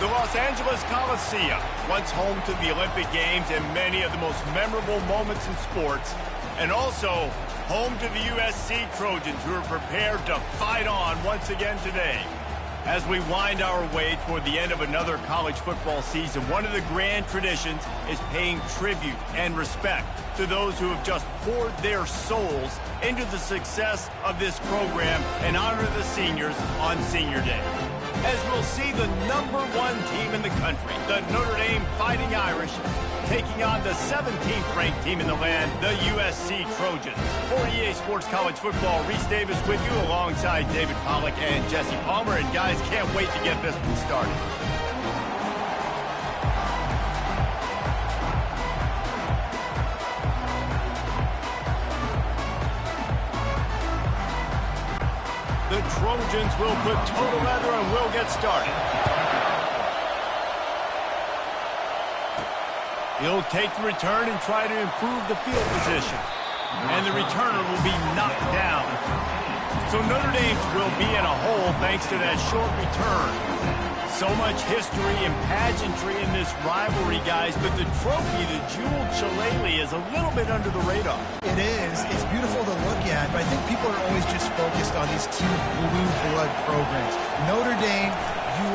The Los Angeles Coliseum, once home to the Olympic Games and many of the most memorable moments in sports, and also home to the USC Trojans, who are prepared to fight on once again today. As we wind our way toward the end of another college football season, one of the grand traditions is paying tribute and respect to those who have just poured their souls into the success of this program and honor the seniors on Senior Day. As we'll see the #1 team in the country, the Notre Dame Fighting Irish, taking on the 17th ranked team in the land, the USC Trojans. For EA Sports College Football, Reese Davis with you alongside David Pollack and Jesse Palmer. And guys, can't wait to get this one started. The Trojans will put total leather and will get started. He'll take the return and try to improve the field position. And the returner will be knocked down. So Notre Dame will be in a hole thanks to that short return. So much history and pageantry in this rivalry, guys, but the trophy, the jeweled shillelagh, is a little bit under the radar. It is. It's beautiful to look at, but I think people are always just focused on these two blue blood programs. Notre Dame,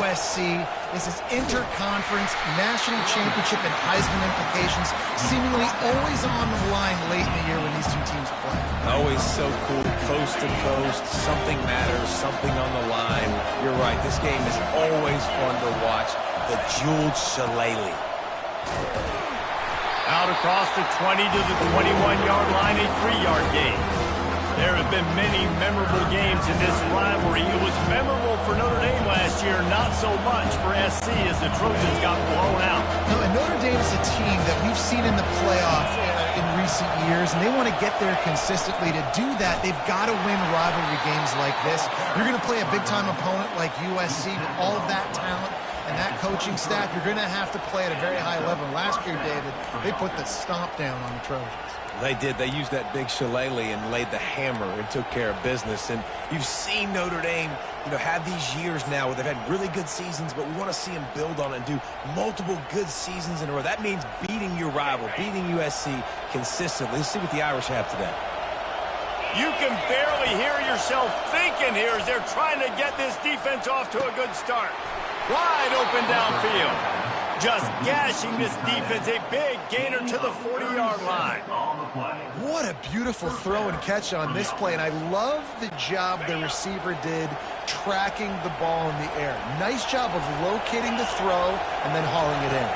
USC. This is interconference, national championship, and Heisman implications seemingly always on the line late in the year when these two teams play. Always so cool, coast to coast. Something matters, something on the line. You're right, this game is always fun to watch. The jeweled shillelagh. Out across the 20 to the 21-yard line, a 3-yard gain. There have been many memorable games in this rivalry. It was memorable for Notre Dame last year, not so much for SC as the Trojans got blown out. No, and Notre Dame is a team that we've seen in the playoff in recent years, and they want to get there consistently. To do that, they've got to win rivalry games like this. You're going to play a big-time opponent like USC with all of that talent and that coaching staff. You're going to have to play at a very high level. Last year, David, they put the stomp down on the Trojans. They did. They used that big shillelagh and laid the hammer and took care of business. And you've seen Notre Dame, have these years now where they've had really good seasons, but we want to see them build on it and do multiple good seasons in a row. That means beating your rival, beating USC consistently. Let's see what the Irish have today. You can barely hear yourself thinking here as they're trying to get this defense off to a good start. Wide open downfield. Just gashing this defense, a big gainer to the 40-yard line. What a beautiful throw and catch on this play, and I love the job the receiver did tracking the ball in the air. Nice job of locating the throw and then hauling it in.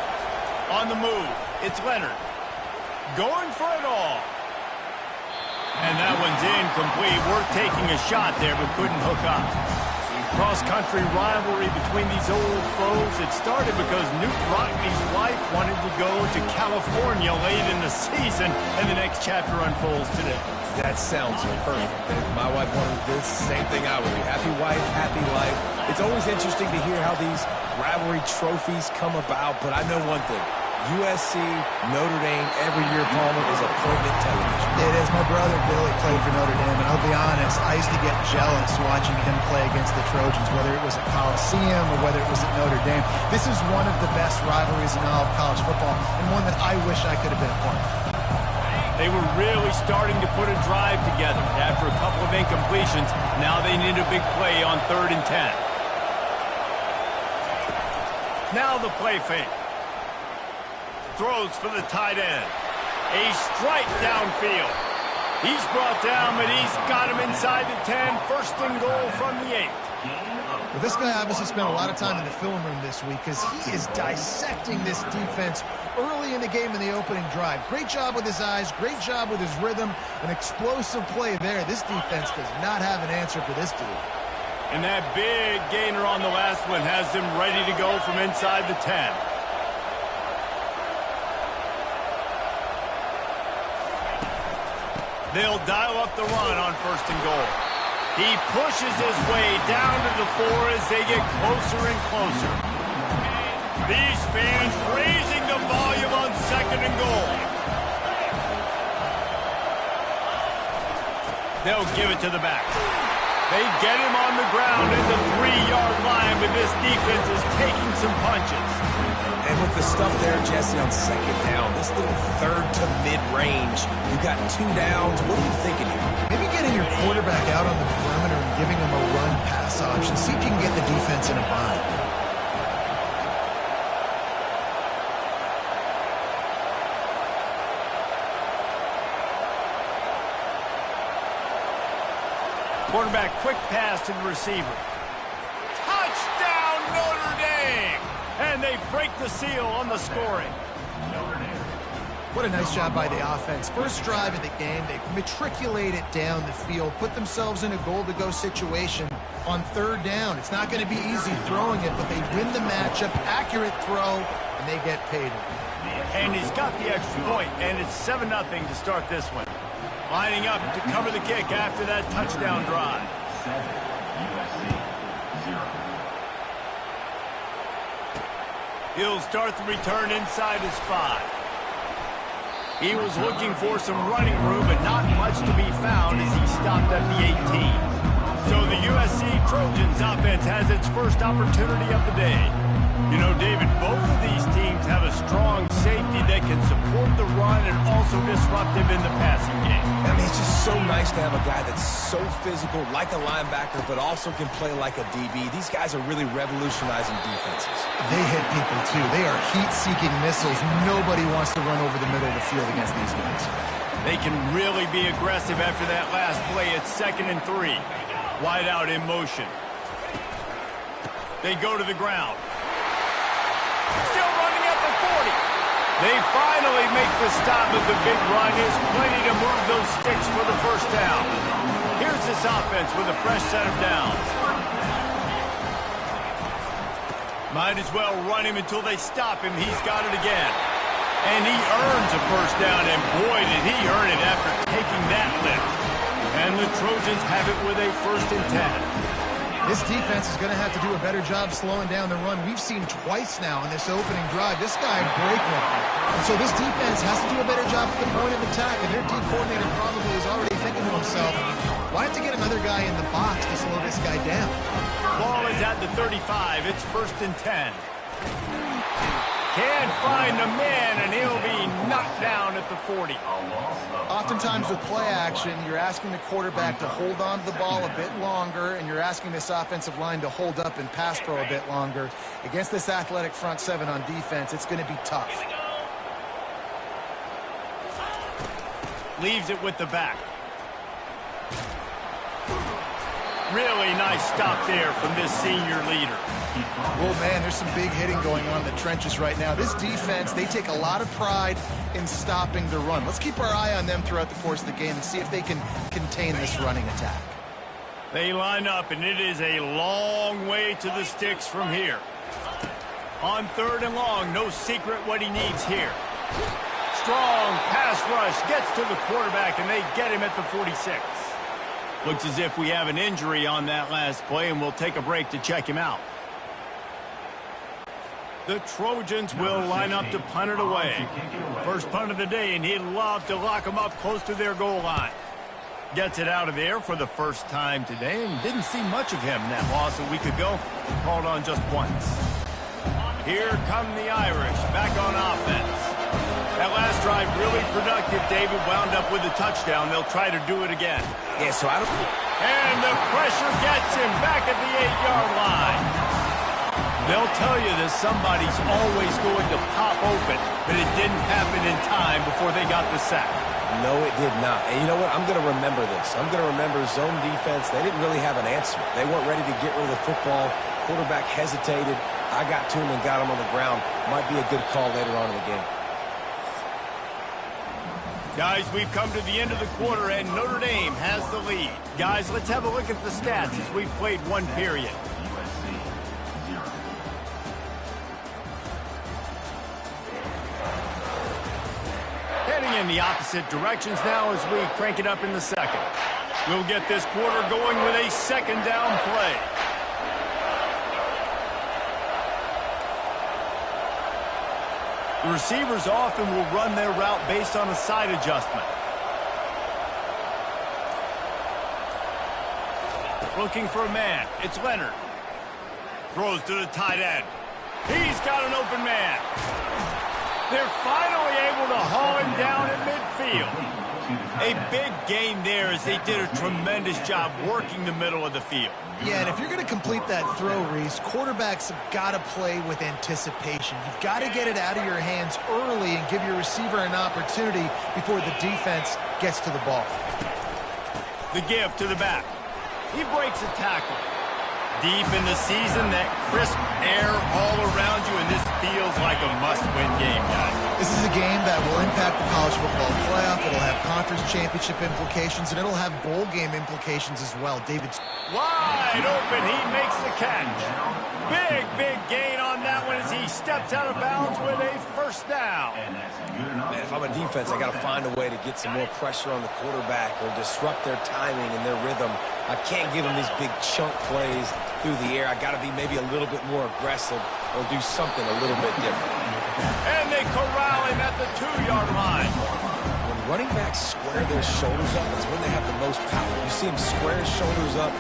On the move, it's Leonard. Going for it all. And that one's incomplete. Worth taking a shot there, but couldn't hook up. Cross-country rivalry between these old foes. It started because Newt Rockney's wife wanted to go to California late in the season, and the next chapter unfolds today. That sounds perfect. If my wife wanted this, same thing I would do. Happy wife, happy life. It's always interesting to hear how these rivalry trophies come about, but I know one thing. USC, Notre Dame, every year, Palmer, is appointment television. It is. My brother Billy played for Notre Dame, and I'll be honest, I used to get jealous watching him play against the Trojans, whether it was at Coliseum or whether it was at Notre Dame. This is one of the best rivalries in all of college football, and one that I wish I could have been a part of. They were really starting to put a drive together. After a couple of incompletions, now they need a big play on 3rd and 10. Now the play fake. Throws for the tight end. A strike downfield. He's brought down, but he's got him inside the 10. 1st and goal from the 8. Well, this guy obviously spent a lot of time in the film room this week because he is dissecting this defense early in the game in the opening drive. Great job with his eyes, great job with his rhythm, an explosive play there. This defense does not have an answer for this dude. And that big gainer on the last one has them ready to go from inside the 10. They'll dial up the run on 1st and goal. He pushes his way down to the 4 as they get closer and closer. These fans raising the volume on 2nd and goal. They'll give it to the back. They get him on the ground at the 3-yard line, but this defense is taking some punches. And with the stuff there, Jesse, on second down, this little third to mid-range, you got 2 downs. What are you thinking here? Maybe getting your quarterback out on the perimeter and giving him a run-pass option. See if you can get the defense in a bind. Quarterback, quick pass to the receiver. Touchdown, Notre Dame! And they break the seal on the scoring. What a nice job by the offense. First drive of the game, they matriculate it down the field, put themselves in a goal-to-go situation on third down. It's not going to be easy throwing it, but they win the matchup, accurate throw, and they get paid. And he's got the extra point, and it's 7-0 to start this one. Lining up to cover the kick after that touchdown drive. He'll start the return inside his 5. He was looking for some running room, but not much to be found as he stopped at the 18. So the USC Trojans offense has its first opportunity of the day. You know, David, both of these teams have a strong safety that can support the run and also disrupt him in the passing game. I mean, it's just so nice to have a guy that's so physical, like a linebacker, but also can play like a DB. These guys are really revolutionizing defenses. They hit people, too. They are heat-seeking missiles. Nobody wants to run over the middle of the field against these guys. They can really be aggressive after that last play. It's 2nd and 3. Wide out in motion. They go to the ground. Still running at the 40. They finally make the stop, but the big run is plenty to move those sticks for the first down. Here's this offense with a fresh set of downs. Might as well run him until they stop him. He's got it again. And he earns a first down, and boy, did he earn it after taking that lift. And the Trojans have it with a 1st and 10. This defense is going to have to do a better job slowing down the run. We've seen twice now in this opening drive. This guy break one. And so this defense has to do a better job at the point of attack. And their D coordinator probably is already thinking to himself, why have to get another guy in the box to slow this guy down? Ball is at the 35. It's 1st and 10. Can't find the man, and he'll be knocked down at the 40. Oftentimes with play action, you're asking the quarterback to hold on to the ball a bit longer, and you're asking this offensive line to hold up and pass pro a bit longer. Against this athletic front 7 on defense, it's going to be tough. Leaves it with the back. Really nice stop there from this senior leader. Oh, man, there's some big hitting going on in the trenches right now. This defense, they take a lot of pride in stopping the run. Let's keep our eye on them throughout the course of the game and see if they can contain this running attack. They line up, and it is a long way to the sticks from here. On 3rd and long, no secret what he needs here. Strong pass rush gets to the quarterback, and they get him at the 46. Looks as if we have an injury on that last play, and we'll take a break to check him out. The Trojans will line up to punt it away. First punt of the day, and he'd love to lock them up close to their goal line. Gets it out of there for the first time today, and didn't see much of him in that loss a week ago. Called on just once. Here come the Irish, back on offense. That last drive really productive. David wound up with a touchdown. They'll try to do it again. Yeah, so I don't... And the pressure gets him back at the 8-yard line. They'll tell you that somebody's always going to pop open, but it didn't happen in time before they got the sack. No, it did not. And you know what? I'm going to remember this. I'm going to remember zone defense. They didn't really have an answer. They weren't ready to get rid of the football. Quarterback hesitated. I got to him and got him on the ground. Might be a good call later on in the game. Guys, we've come to the end of the quarter, and Notre Dame has the lead. Guys, let's have a look at the stats as we've played one period. Heading in the opposite directions now as we crank it up in the second. We'll get this quarter going with a 2nd down play. The receivers often will run their route based on a side adjustment. Looking for a man. It's Leonard. Throws to the tight end. He's got an open man. They're finally able to haul him down in midfield. A big gain there as they did a tremendous job working the middle of the field. Yeah, and if you're going to complete that throw, Reese, quarterbacks have got to play with anticipation. You've got to get it out of your hands early and give your receiver an opportunity before the defense gets to the ball. The give to the back. He breaks a tackle. Deep in the season, that crisp air all around you, and this feels like a must-win game, guys. This is a game that will impact the college football playoff. It'll have conference championship implications, and it'll have bowl game implications as well. David's wide open. He makes the catch. Big gain on that one as he steps out of bounds with a first down. Man, if I'm a defense, I got to find a way to get some more pressure on the quarterback or disrupt their timing and their rhythm. I can't give them these big chunk plays through the air. I got to be maybe a little bit more aggressive or do something a little bit different. And they corral him at the 2-yard line. When running backs square their shoulders up, it's when they have the most power. You see him square his shoulders up,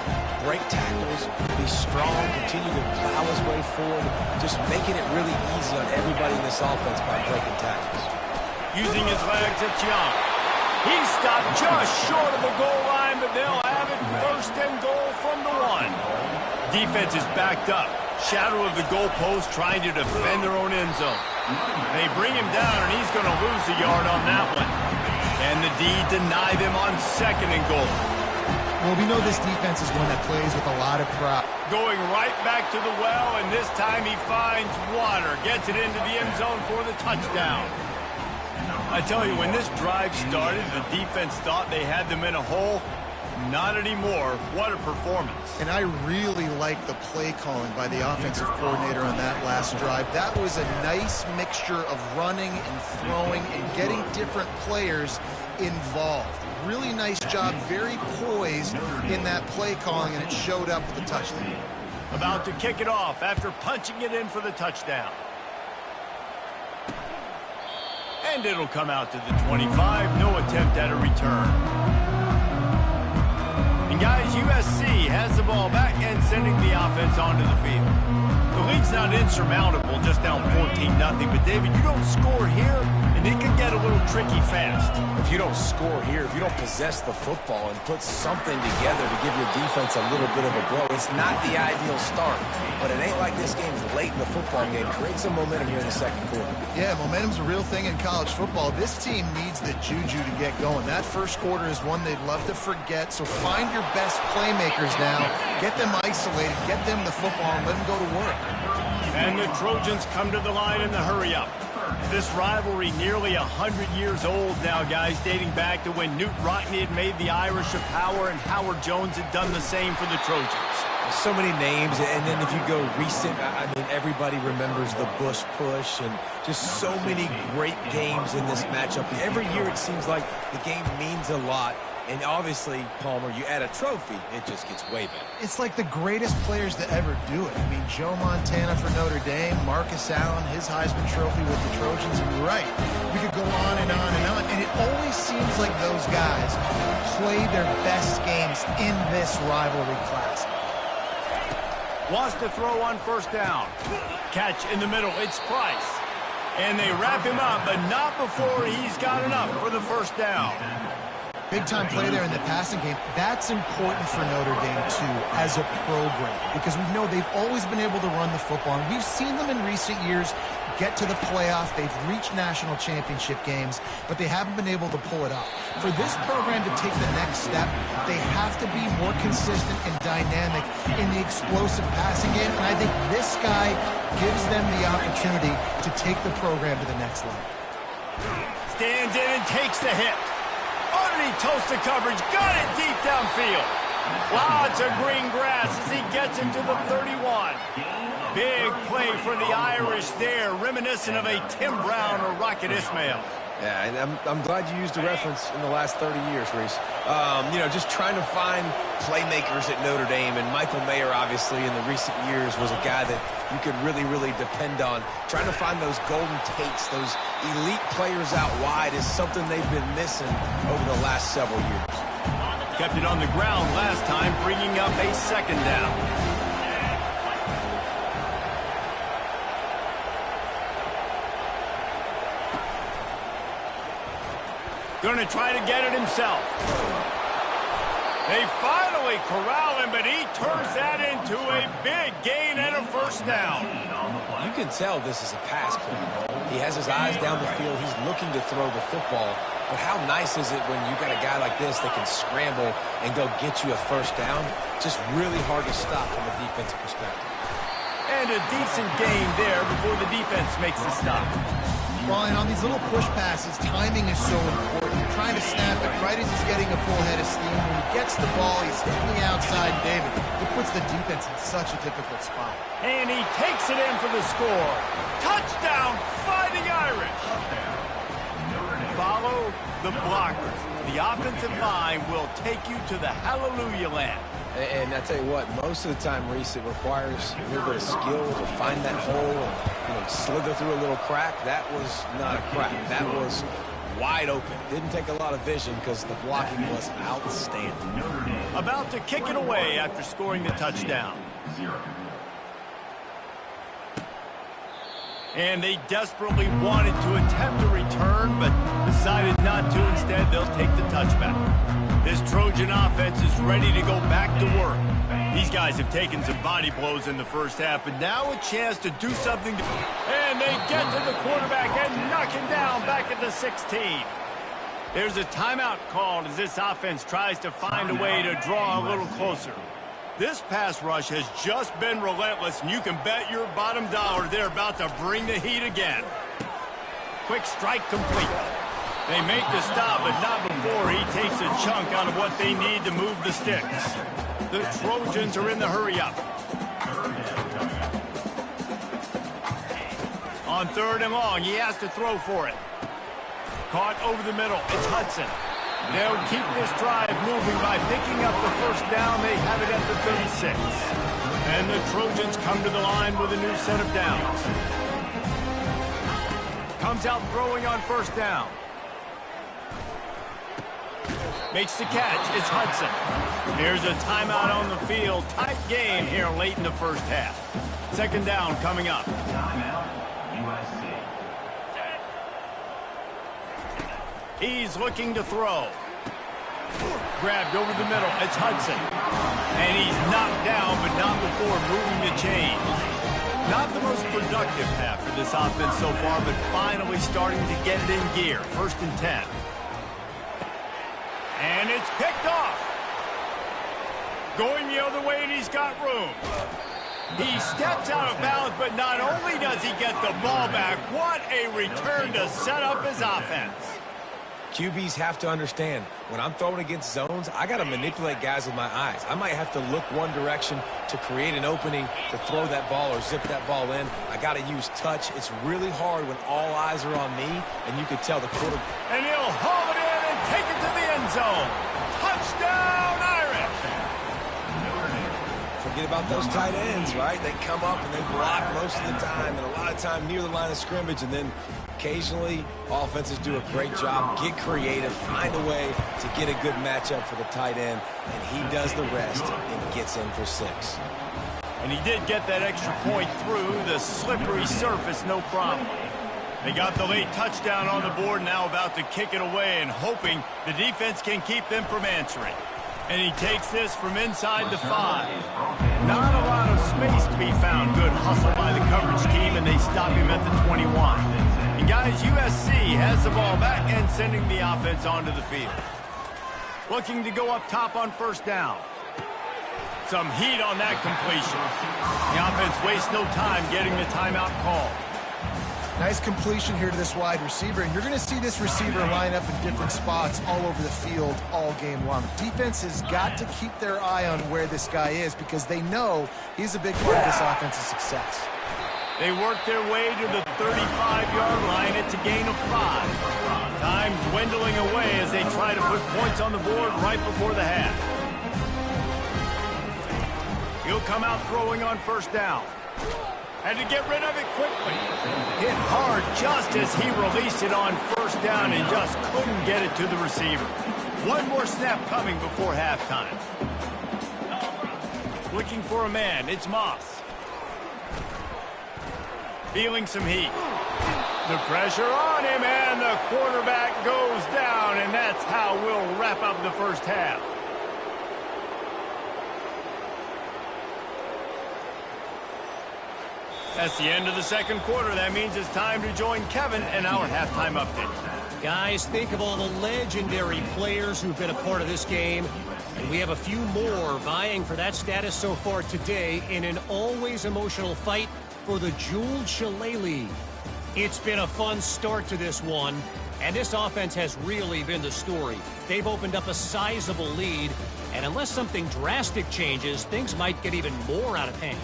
break tackles, be strong, continue to plow his way forward, just making it really easy on everybody in this offense by breaking tackles. Using his legs, it's Young. He stopped just short of the goal line, but they'll have it first and goal from the 1. Defense is backed up. Shadow of the goalpost trying to defend their own end zone. They bring him down, and he's going to lose a yard on that one. And the D deny them on 2nd and goal. Well, we know this defense is one that plays with a lot of pride. Going right back to the well, and this time he finds water. Gets it into the end zone for the touchdown. I tell you, when this drive started, the defense thought they had them in a hole. Not anymore. What a performance. And I really like the play calling by the offensive coordinator on that last drive. That was a nice mixture of running and throwing and getting different players involved. Really nice job, very poised in that play calling, and it showed up with the touchdown. About to kick it off after punching it in for the touchdown. And it'll come out to the 25. No attempt at a return. And guys, USC has the ball back and sending the offense onto the field. The lead's not insurmountable, just down 14-0. But David, you don't score here, and it can get a little tricky fast. If you don't score here, if you don't possess the football and put something together to give your defense a little bit of a blow, it's not the ideal start. But it ain't like this game's late in the football game. Create some momentum here in the second quarter. Yeah, momentum's a real thing in college football. This team needs the juju to get going. That first quarter is one they'd love to forget. So find your best playmakers now. Get them isolated. Get them the football and let them go to work. And the Trojans come to the line in the hurry-up. This rivalry nearly 100 years old now, guys, dating back to when Newt Rockne had made the Irish a power and Howard Jones had done the same for the Trojans. So many names, and then if you go recent, I mean, everybody remembers the Bush push and just so many great games in this matchup. Every year it seems like the game means a lot. And obviously, Palmer, you add a trophy, it just gets way better. It's like the greatest players to ever do it. I mean, Joe Montana for Notre Dame, Marcus Allen, his Heisman Trophy with the Trojans, and you're right. We could go on and on and on. And it always seems like those guys play their best games in this rivalry class. Wants to throw on first down. Catch in the middle, it's Price. And they wrap him up, but not before he's got enough for the first down. Big-time play there in the passing game. That's important for Notre Dame, too, as a program, because we know they've always been able to run the football, and we've seen them in recent years get to the playoff. They've reached national championship games, but they haven't been able to pull it off. For this program to take the next step, they have to be more consistent and dynamic in the explosive passing game, and I think this guy gives them the opportunity to take the program to the next level. Stands in and takes the hit. Underneath toasted coverage, got it deep downfield. Lots of green grass as he gets it to the 31. Big play for the Irish there, reminiscent of a Tim Brown or Rocket Ismail. Yeah, and I'm glad you used the reference in the last 30 years, Reese. You know, just trying to find playmakers at Notre Dame, and Michael Mayer, obviously, in the recent years was a guy that you could really depend on. Trying to find those golden takes, those elite players out wide is something they've been missing over the last several years. Kept it on the ground last time, bringing up a second down. Going to try to get it himself. They finally corral him, but he turns that into a big gain and a first down. You can tell this is a pass play. He has his eyes down the field. He's looking to throw the football. But how nice is it when you got a guy like this that can scramble and go get you a first down? Just really hard to stop from a defensive perspective. And a decent gain there before the defense makes the stop. Well, and on these little push passes, timing is so important. You're trying to snap it right as he's getting a full head of steam. When he gets the ball, he's hitting the outside, David. It puts the defense in such a difficult spot. And he takes it in for the score. Touchdown, Fighting Irish. Follow the blockers. The offensive line will take you to the hallelujah land. And I tell you what, most of the time, Reese, it requires a little bit of skill to find that hole and slither through a little crack. That was not a crack. That was wide open. Didn't take a lot of vision because the blocking was outstanding. About to kick it away after scoring the touchdown. And they desperately wanted to attempt a return, but decided not to. Instead, they'll take the touchback. This Trojan offense is ready to go back to work. These guys have taken some body blows in the first half, but now a chance to do something. And they get to the quarterback and knock him down back at the 16. There's a timeout called as this offense tries to find a way to draw a little closer. This pass rush has just been relentless, and you can bet your bottom dollar they're about to bring the heat again. Quick strike complete. They make the stop, but not before he takes a chunk out of what they need to move the sticks. The Trojans are in the hurry-up. On 3rd and long, he has to throw for it. Caught over the middle. It's Hudson. They'll keep this drive moving by picking up the first down. They have it at the 36. And the Trojans come to the line with a new set of downs. Comes out throwing on first down. Makes the catch. It's Hudson. Here's a timeout on the field. Tight game here late in the first half. Second down coming up. He's looking to throw. Grabbed over the middle. It's Hudson. And he's knocked down, but not before moving the chains. Not the most productive half for this offense so far, but finally starting to get it in gear. 1st and 10. And it's picked off. Going the other way, and he's got room. He steps out of bounds, but not only does he get the ball back, what a return to set up his offense. QBs have to understand, when I'm throwing against zones, I got to manipulate guys with my eyes. I might have to look one direction to create an opening to throw that ball or zip that ball in. I got to use touch. It's really hard when all eyes are on me, and you can tell the quarterback. And he'll haul it in and take it to the end zone. Touchdown, Irish! Forget about those tight ends, right? They come up and they block most of the time, and a lot of time near the line of scrimmage, and then occasionally offenses do a great job, get creative, find a way to get a good matchup for the tight end, and he does the rest and gets in for 6. And he did get that extra point through the slippery surface, no problem. They got the late touchdown on the board, now about to kick it away and hoping the defense can keep them from answering. And he takes this from inside the 5. Not a lot of space to be found. Good hustle by the coverage team, and they stop him at the 21. And guys, USC has the ball back and sending the offense onto the field. Looking to go up top on first down. Some heat on that completion. The offense wastes no time getting the timeout call. Nice completion here to this wide receiver, and you're going to see this receiver line up in different spots all over the field all game long. Defense has got to keep their eye on where this guy is because they know he's a big part of this offense's success. They work their way to the 35-yard line. It's a gain of 5. Time dwindling away as they try to put points on the board right before the half. He'll come out throwing on first down. Had to get rid of it quickly. Hit hard just as he released it on first down and just couldn't get it to the receiver. One more snap coming before halftime. Looking for a man, it's Moss. Feeling some heat. The pressure on him, and the quarterback goes down, and that's how we'll wrap up the first half. That's the end of the second quarter. That means it's time to join Kevin in our halftime update. Guys, think of all the legendary players who've been a part of this game. And we have a few more vying for that status so far today in an always emotional fight for the jeweled shillelagh. It's been a fun start to this one, and this offense has really been the story. They've opened up a sizable lead, and unless something drastic changes, things might get even more out of hand.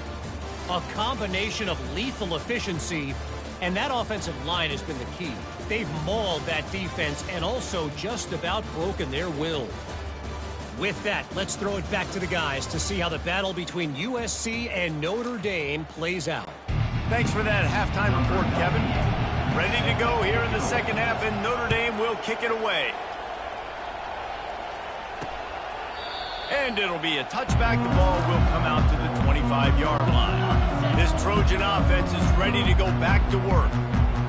A combination of lethal efficiency, and that offensive line has been the key. They've mauled that defense and also just about broken their will. With that, let's throw it back to the guys to see how the battle between USC and Notre Dame plays out. Thanks for that halftime report, Kevin. Ready to go here in the second half, and Notre Dame will kick it away. And it'll be a touchback. The ball will come out to the 25-yard line. This Trojan offense is ready to go back to work.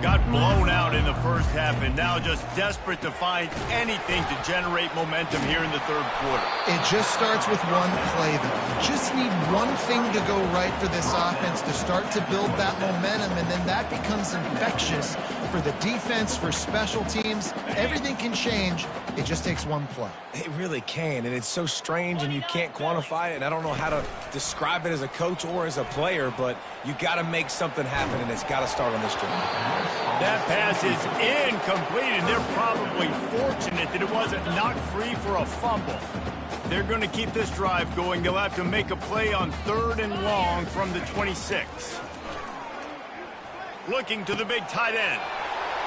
Got blown out in the first half and now just desperate to find anything to generate momentum here in the third quarter. It just starts with one play, though. You just need one thing to go right for this offense to start to build that momentum, and then that becomes infectious for the defense, for special teams. Everything can change. It just takes one play. It really can, and it's so strange, and you can't quantify it, and I don't know how to describe it as a coach or as a player, but you got to make something happen, and it's got to start on this drive. That pass is incomplete, and they're probably fortunate that it wasn't knocked free for a fumble. They're going to keep this drive going. They'll have to make a play on 3rd and long from the 26. Looking to the big tight end.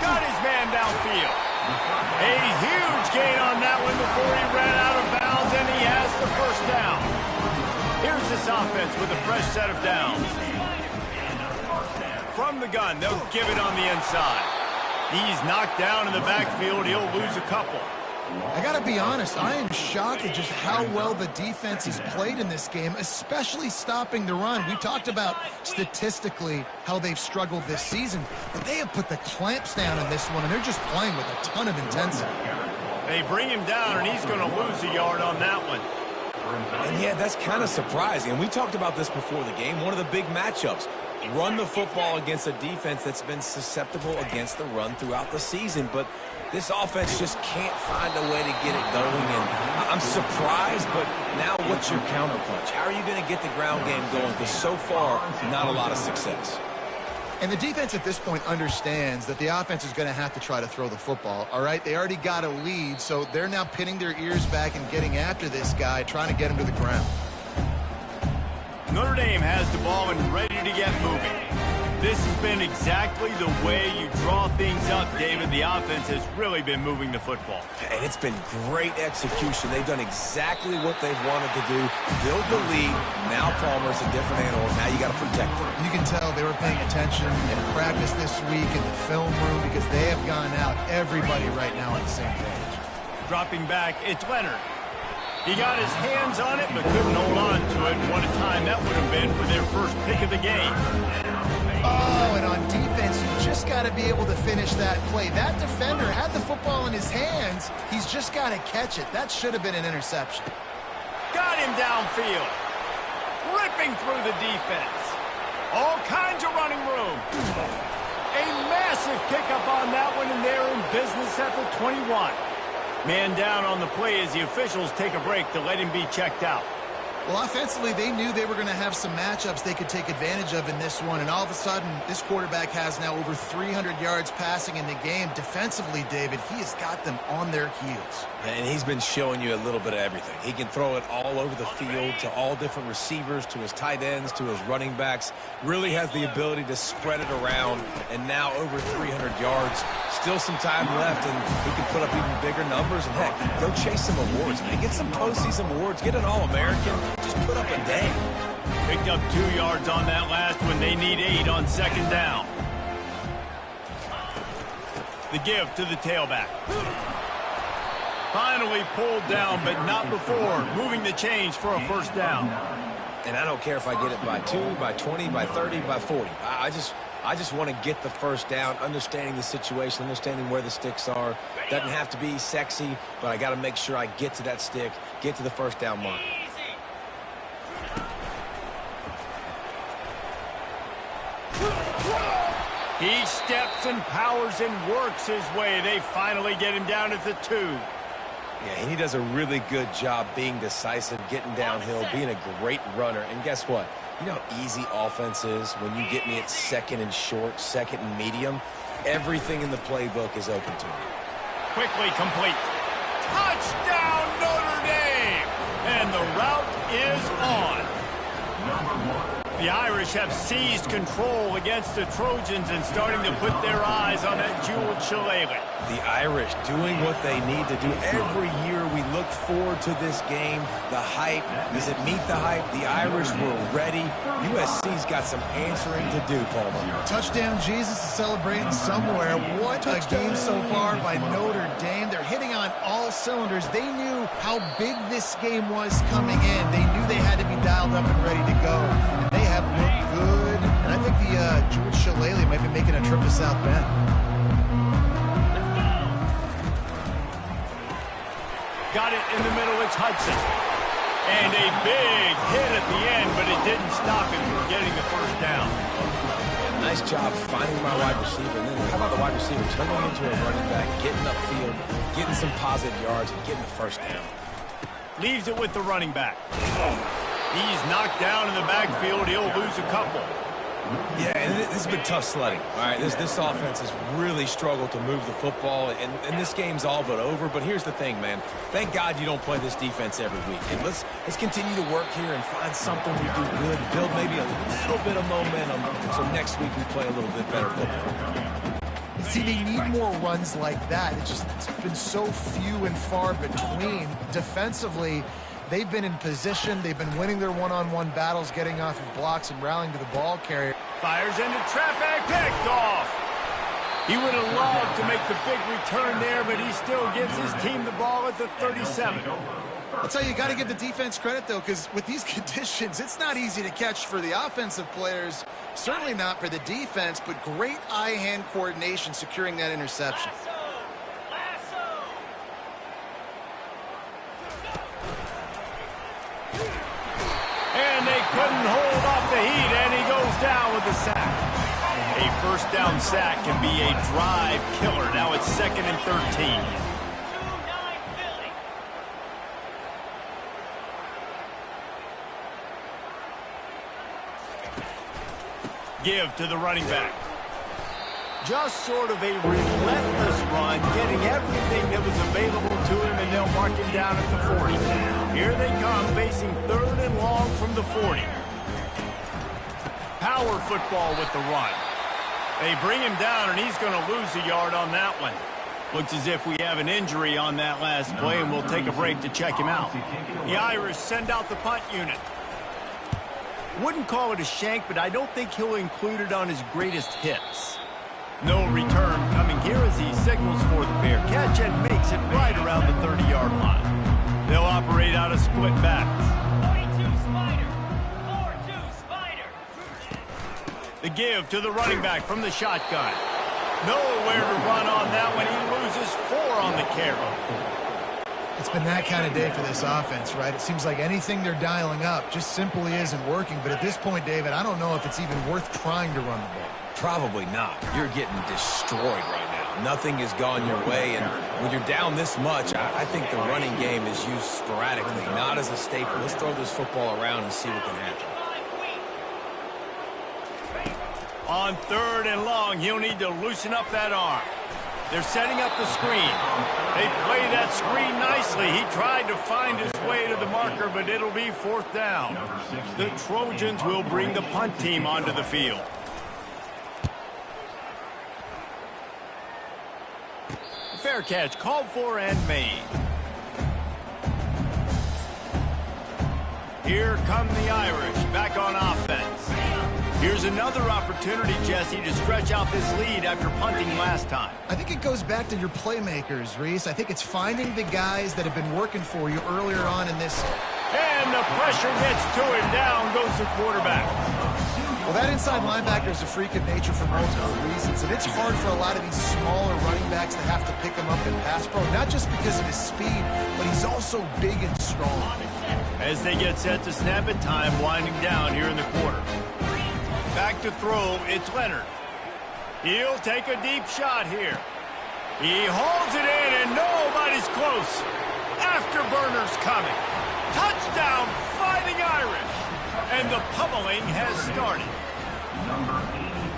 Got his man downfield. A huge gain on that one before he ran out of bounds, and he has the first down. Here's this offense with a fresh set of downs. From the gun, they'll give it on the inside. He's knocked down in the backfield. He'll lose a couple. I got to be honest, I am shocked at just how well the defense has played in this game, especially stopping the run. We talked about statistically how they've struggled this season, but they have put the clamps down in this one, and they're just playing with a ton of intensity. They bring him down, and he's going to lose a yard on that one. And yeah, that's kind of surprising. And we talked about this before the game. One of the big matchups. Run the football against a defense that's been susceptible against the run throughout the season. But this offense just can't find a way to get it going. And I'm surprised, but now what's your counterpunch? How are you going to get the ground game going? Because so far, not a lot of success. And the defense at this point understands that the offense is going to have to try to throw the football, all right? They already got a lead, so they're now pinning their ears back and getting after this guy, trying to get him to the ground. Notre Dame has the ball and ready to get moving. This has been exactly the way you draw things up, David. The offense has really been moving the football. And it's been great execution. They've done exactly what they've wanted to do. Build the lead. Now Palmer's a different animal. Now you got to protect it. You can tell they were paying attention in practice this week in the film room because they have gone out, everybody right now on the same page. Dropping back, it's Leonard. He got his hands on it but couldn't hold on to it. What a time that would have been for their first pick of the game. Oh, and on defense, you just got to be able to finish that play. That defender had the football in his hands. He's just got to catch it. That should have been an interception. Got him downfield. Ripping through the defense. All kinds of running room. A massive pickup on that one, and they're in business at the 21. Man down on the play as the officials take a break to let him be checked out. Well, offensively, they knew they were going to have some matchups they could take advantage of in this one, and all of a sudden, this quarterback has now over 300 yards passing in the game. Defensively, David, he has got them on their heels. And he's been showing you a little bit of everything. He can throw it all over the field to all different receivers, to his tight ends, to his running backs. Really has the ability to spread it around, and now over 300 yards. Still some time left, and he can put up even bigger numbers. And heck, go chase some awards, man. Get some postseason awards. Get an All-American. Just put up a day. Picked up 2 yards on that last one. They need 8 on second down. The give to the tailback. Finally pulled down, but not before moving the chains for a first down. And I don't care if I get it by 2, by 20, by 30, by 40. I just want to get the first down, understanding the situation, understanding where the sticks are. Doesn't have to be sexy, but I got to make sure I get to that stick, get to the first down mark. He steps and powers and works his way. They finally get him down at the 2. Yeah, and he does a really good job being decisive, getting downhill, being a great runner. And guess what? You know how easy offense is when you get me at second and short, second and medium? Everything in the playbook is open to me. Quickly complete. Touchdown, Notre Dame! And the route is on. The Irish have seized control against the Trojans and starting to put their eyes on that jeweled shillelagh. The Irish doing what they need to do. Every year we look forward to this game. The hype, does it meet the hype? The Irish were ready. USC's got some answering to do, Palmer. Touchdown Jesus is celebrating somewhere. What a game so far by Notre Dame. They're hitting on all cylinders. They knew how big this game was coming in. They knew they had to be dialed up and ready to go. And they have looked good. And I think the Jewel Shillelagh might be making a trip to South Bend. Got it in the middle, it's Hudson. And a big hit at the end, but it didn't stop him from getting the first down. Yeah, nice job finding my wide receiver. And then how about the wide receiver turning into a running back, getting upfield, getting some positive yards, and getting the first down. Leaves it with the running back. He's knocked down in the backfield. He'll lose a couple. Yeah, and this has been tough sledding. All right, this offense has really struggled to move the football, and this game's all but over. But here's the thing, man. Thank God you don't play this defense every week. And let's continue to work here and find something we do good, build maybe a little bit of momentum, so next week we play a little bit better football. See, they need more runs like that. It's been so few and far between. Defensively, they've been in position. They've been winning their one-on-one battles, getting off of blocks and rallying to the ball carrier. Fires into traffic, picked off. He would have loved to make the big return there, but he still gives his team the ball at the 37. I'll tell you, you got to give the defense credit, though, because with these conditions, it's not easy to catch for the offensive players. Certainly not for the defense, but great eye-hand coordination securing that interception. And they couldn't hold off the heat, and he goes down with the sack. A first down sack can be a drive killer. Now it's 2nd and 13. Give to the running back. Just sort of a relentless run, getting everything that was available to him, and they'll mark him down at the 40. Here they come, facing 3rd and long from the 40. Power football with the run. They bring him down, and he's going to lose a yard on that one. Looks as if we have an injury on that last play, and we'll take a break to check him out. The Irish send out the punt unit. Wouldn't call it a shank, but I don't think he'll include it on his greatest hits. No return coming here as he signals for the fair catch and makes it right around the 30-yard line. They'll operate out of split backs. 42 Spider. 4-2 Spider. The give to the running back from the shotgun. Nowhere to run on that one. He loses 4 on the carry. It's been that kind of day for this offense, right? It seems like anything they're dialing up just simply isn't working. But at this point, David, I don't know if it's even worth trying to run the ball. Probably not. You're getting destroyed right now. Nothing has gone your way, and when you're down this much, I think the running game is used sporadically, not as a staple. Let's throw this football around and see what can happen. On 3rd and long, he'll need to loosen up that arm. They're setting up the screen. They play that screen nicely. He tried to find his way to the marker, but it'll be 4th down. The Trojans will bring the punt team onto the field. Fair catch called for and made. Here come the Irish back on offense. Here's another opportunity, Jesse, to stretch out this lead after punting last time. I think it goes back to your playmakers, Reese. I think it's finding the guys that have been working for you earlier on in this. And the pressure gets to him. Down goes the quarterback. Well, that inside linebacker is a freak of nature for multiple reasons, and it's hard for a lot of these smaller running backs to have to pick him up in pass pro, not just because of his speed, but he's also big and strong. As they get set to snap it, time winding down here in the quarter. Back to throw, it's Leonard. He'll take a deep shot here. He hauls it in, and nobody's close. Afterburner's coming. Touchdown, Fighting Irish. And the pummeling has started.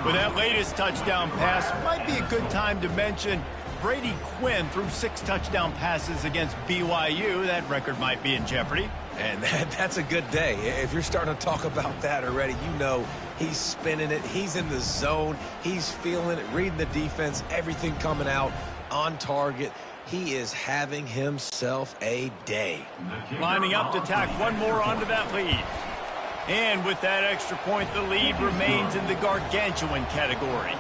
With that latest touchdown pass, might be a good time to mention Brady Quinn threw 6 touchdown passes against BYU. That record might be in jeopardy. And that's a good day. If you're starting to talk about that already, you know he's spinning it. He's in the zone. He's feeling it, reading the defense, everything coming out on target. He is having himself a day. Lining up to tack one more onto that lead. And with that extra point, the lead remains in the gargantuan category.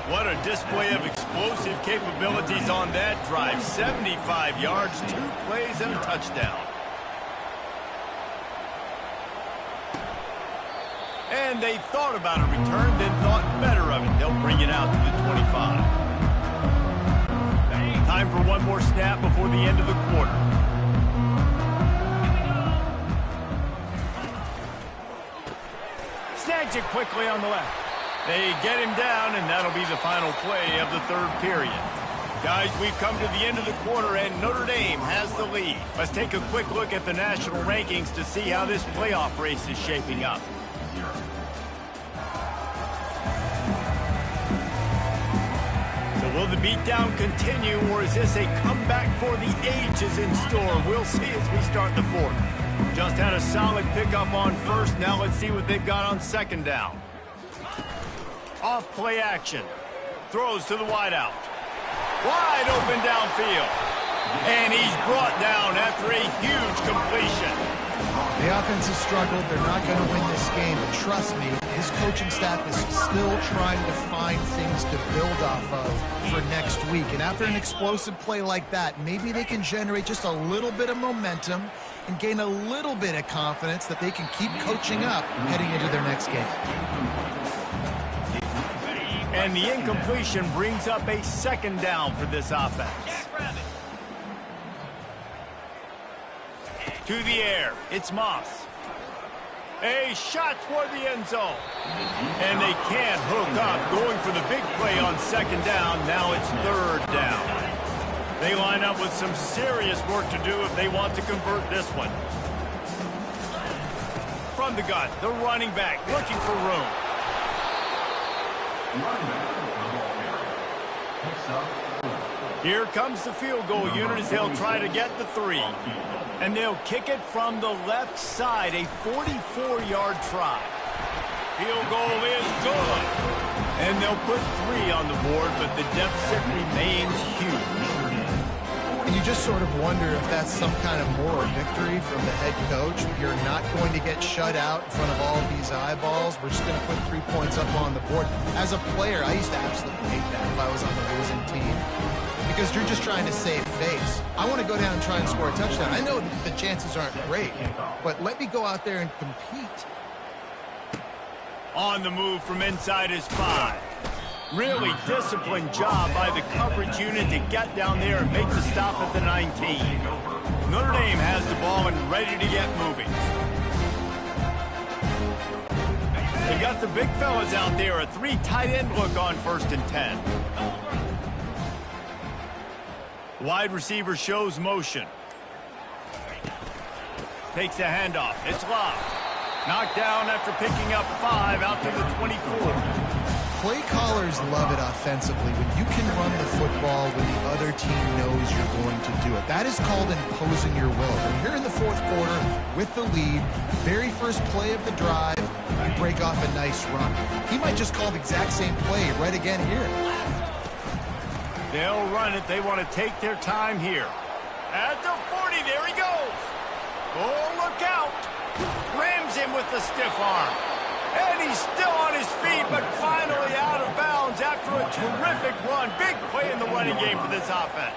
What a display of explosive capabilities on that drive. 75 yards, 2 plays, and a touchdown. And they thought about a return, then thought better of it. They'll bring it out to the 25. Time for one more snap before the end of the quarter. Snags it quickly on the left. They get him down, and that'll be the final play of the third period. Guys, we've come to the end of the quarter, and Notre Dame has the lead. Let's take a quick look at the national rankings to see how this playoff race is shaping up. Will the beatdown continue, or is this a comeback for the ages in store? We'll see as we start the fourth. Just had a solid pickup on first. Now let's see what they've got on second down. Off play action. Throws to the wideout. Wide open downfield. And he's brought down after a huge completion. The offense has struggled. They're not going to win this game, but trust me, his coaching staff is still trying to find things to build off of for next week. And after an explosive play like that, maybe they can generate just a little bit of momentum and gain a little bit of confidence that they can keep coaching up heading into their next game. And the incompletion brings up a second down for this offense. To the air, it's Moss. A shot toward the end zone. And they can't hook up, going for the big play on second down. Now it's third down. They line up with some serious work to do if they want to convert this one. From the gun, the running back looking for room. Here comes the field goal unit as they'll try to get the 3. And they'll kick it from the left side, a 44-yard try. Field goal is good. And they'll put 3 on the board, but the deficit remains huge. And you just sort of wonder if that's some kind of moral victory from the head coach. You're not going to get shut out in front of all of these eyeballs. We're just going to put 3 points up on the board. As a player, I used to absolutely hate that if I was on the losing team, because you're just trying to save face. I want to go down and try and score a touchdown. I know the chances aren't great, but let me go out there and compete. On the move from inside his 5. Really disciplined job by the coverage unit to get down there and make the stop at the 19. Notre Dame has the ball and ready to get moving. They got the big fellas out there. A 3 tight end look on 1st and 10. Wide receiver shows motion. Takes the handoff. It's Love. Knocked down after picking up 5 out to the 24. Play callers love it offensively when you can run the football when the other team knows you're going to do it. That is called imposing your will. When you're in the fourth quarter with the lead, very first play of the drive, you break off a nice run. He might just call the exact same play right again here. They'll run it. They want to take their time here. At the 40, there he goes. Oh, look out. Rams him with the stiff arm. And he's still on his feet, but finally out of bounds after a terrific run. Big play in the running game for this offense.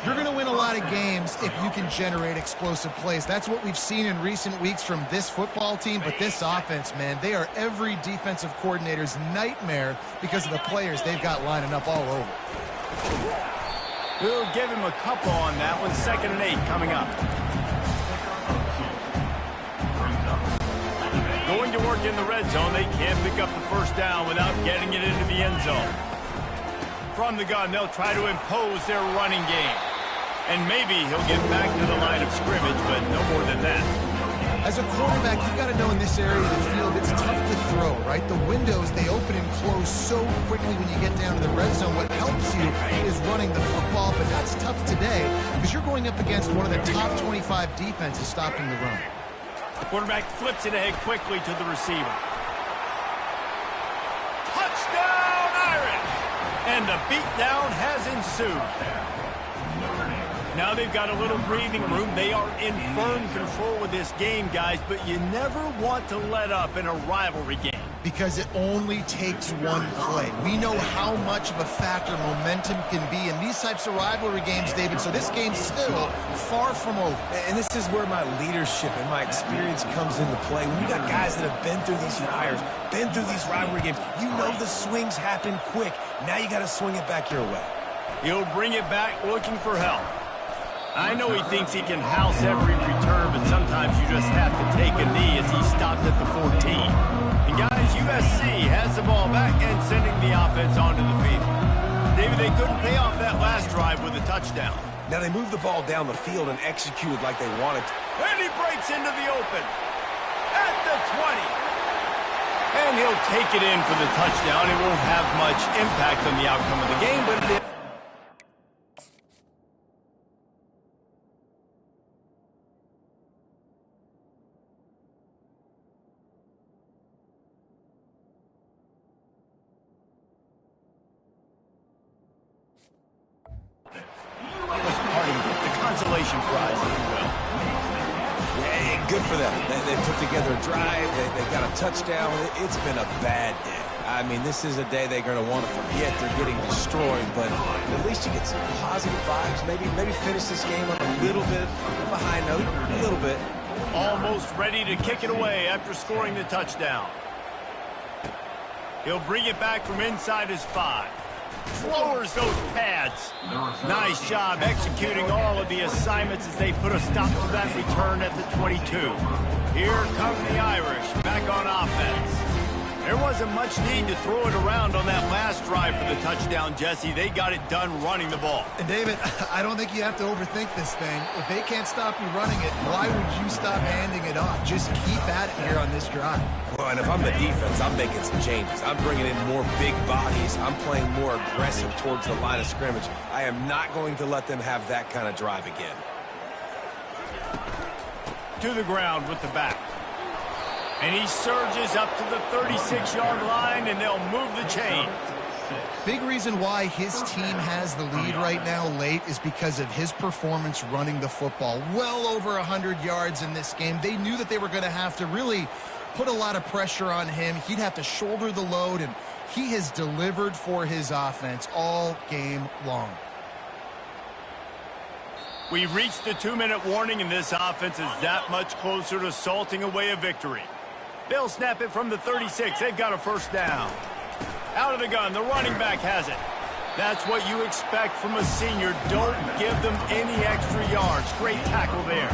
You're going to win a lot of games if you can generate explosive plays. That's what we've seen in recent weeks from this football team, but this offense, man, they are every defensive coordinator's nightmare because of the players they've got lining up all over. We'll give him a couple on that one. 2nd and 8 coming up. Going to work in the red zone. They can't pick up the first down without getting it into the end zone. From the gun, they'll try to impose their running game. And maybe he'll get back to the line of scrimmage, but no more than that. As a quarterback, you've got to know in this area of the field, it's tough to throw, right? The windows, they open and close so quickly when you get down to the red zone. What helps you is running the football, but that's tough today because you're going up against one of the top 25 defenses stopping the run. The quarterback flips it ahead quickly to the receiver. Touchdown, Irish! And the beatdown has ensued. Now they've got a little breathing room. They are in firm control with this game, guys, but you never want to let up in a rivalry game. Because it only takes one play. We know how much of a factor momentum can be in these types of rivalry games, David, so this game's still far from over. And this is where my leadership and my experience comes into play. When you got guys that have been through these fires, been through these rivalry games, you know the swings happen quick. Now you got to swing it back your way. He'll bring it back looking for help. I know he thinks he can house every return, but sometimes you just have to take a knee as he stopped at the 14. And guys, USC has the ball back and sending the offense onto the field. David, they couldn't pay off that last drive with a touchdown. Now they moved the ball down the field and executed like they wanted to. And he breaks into the open at the 20. And he'll take it in for the touchdown. It won't have much impact on the outcome of the game, but it is. Consolation prize, if you will. Yeah, good for them. They put together a drive. They got a touchdown. It's been a bad day. I mean, this is a day they're going to want to forget. They're getting destroyed, but at least you get some positive vibes. Maybe finish this game on a little bit of a high note, a little bit. Almost ready to kick it away after scoring the touchdown. He'll bring it back from inside his 5. Lowers those pads. Nice job executing all of the assignments as they put a stop to that return at the 22. Here come the Irish back on offense. There wasn't much need to throw it around on that last drive for the touchdown, Jesse. They got it done running the ball. And David, I don't think you have to overthink this thing. If they can't stop you running it, why would you stop handing it off? Just keep at it here on this drive. Well, and if I'm the defense, I'm making some changes. I'm bringing in more big bodies. I'm playing more aggressive towards the line of scrimmage. I am not going to let them have that kind of drive again. To the ground with the back. And he surges up to the 36-yard line, and they'll move the chain. Big reason why his team has the lead right now late is because of his performance running the football. Well over 100 yards in this game. They knew that they were going to have to really put a lot of pressure on him. He'd have to shoulder the load, and he has delivered for his offense all game long. We've reached the 2-minute warning, and this offense is that much closer to salting away a victory. They'll snap it from the 36. They've got a first down. Out of the gun, the running back has it. That's what you expect from a senior. Don't give them any extra yards. Great tackle there.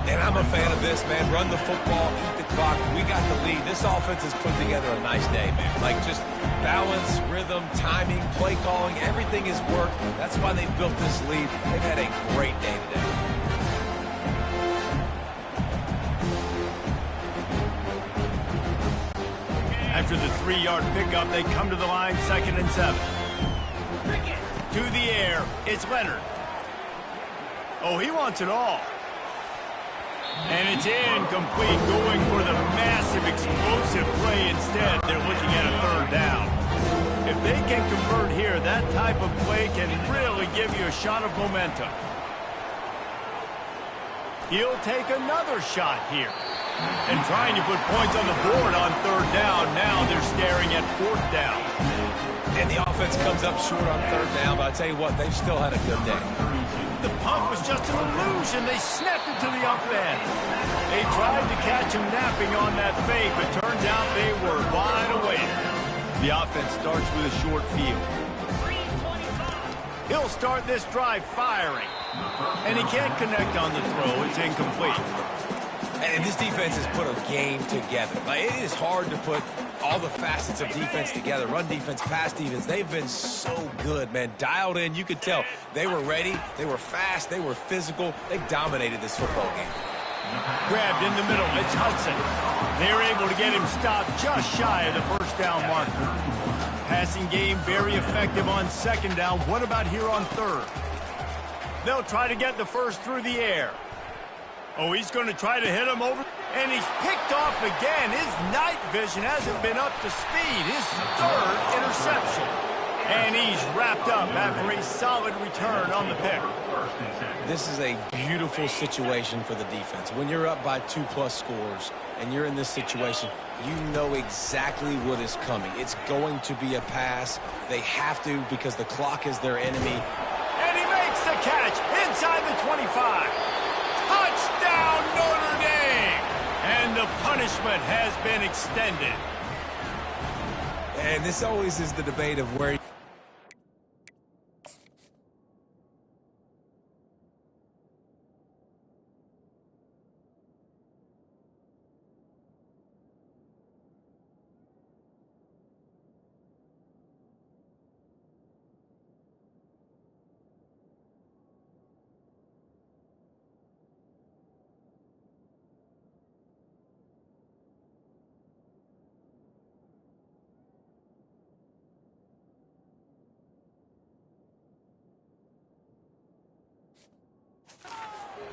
And I'm a fan of this, man. Run the football, eat the clock. We got the lead. This offense has put together a nice day, man. Like just balance, rhythm, timing, play calling, everything has worked. That's why they built this lead. They've had a great day today. After the 3-yard pickup, they come to the line, 2nd and 7. To the air, it's Leonard. Oh, he wants it all. And it's incomplete, going for the massive explosive play instead. They're looking at a 3rd down. If they can convert here, that type of play can really give you a shot of momentum. He'll take another shot here. And trying to put points on the board on third down. Now they're staring at fourth down. And the offense comes up short on third down, but I tell you what, they've still had a good day. The punt was just an illusion. They snapped it to the up end. They tried to catch him napping on that fake, but turns out they were wide awake. The offense starts with a short field. He'll start this drive firing. And he can't connect on the throw. It's incomplete. And this defense has put a game together. Like, it is hard to put all the facets of defense together. Run defense, pass defense. They've been so good, man. Dialed in. You could tell they were ready. They were fast. They were physical. They dominated this football game. Grabbed in the middle. It's Hudson. They're able to get him stopped just shy of the first down marker. Passing game very effective on second down. What about here on third? They'll try to get the first through the air. Oh, he's going to try to hit him over. And he's picked off again. His night vision hasn't been up to speed. His third interception. And he's wrapped up after a solid return on the pick. This is a beautiful situation for the defense. When you're up by 2+ scores and you're in this situation, you know exactly what is coming. It's going to be a pass. They have to because the clock is their enemy. And he makes the catch inside the 25. Touchdown, Notre Dame! And the punishment has been extended. And this always is the debate of where...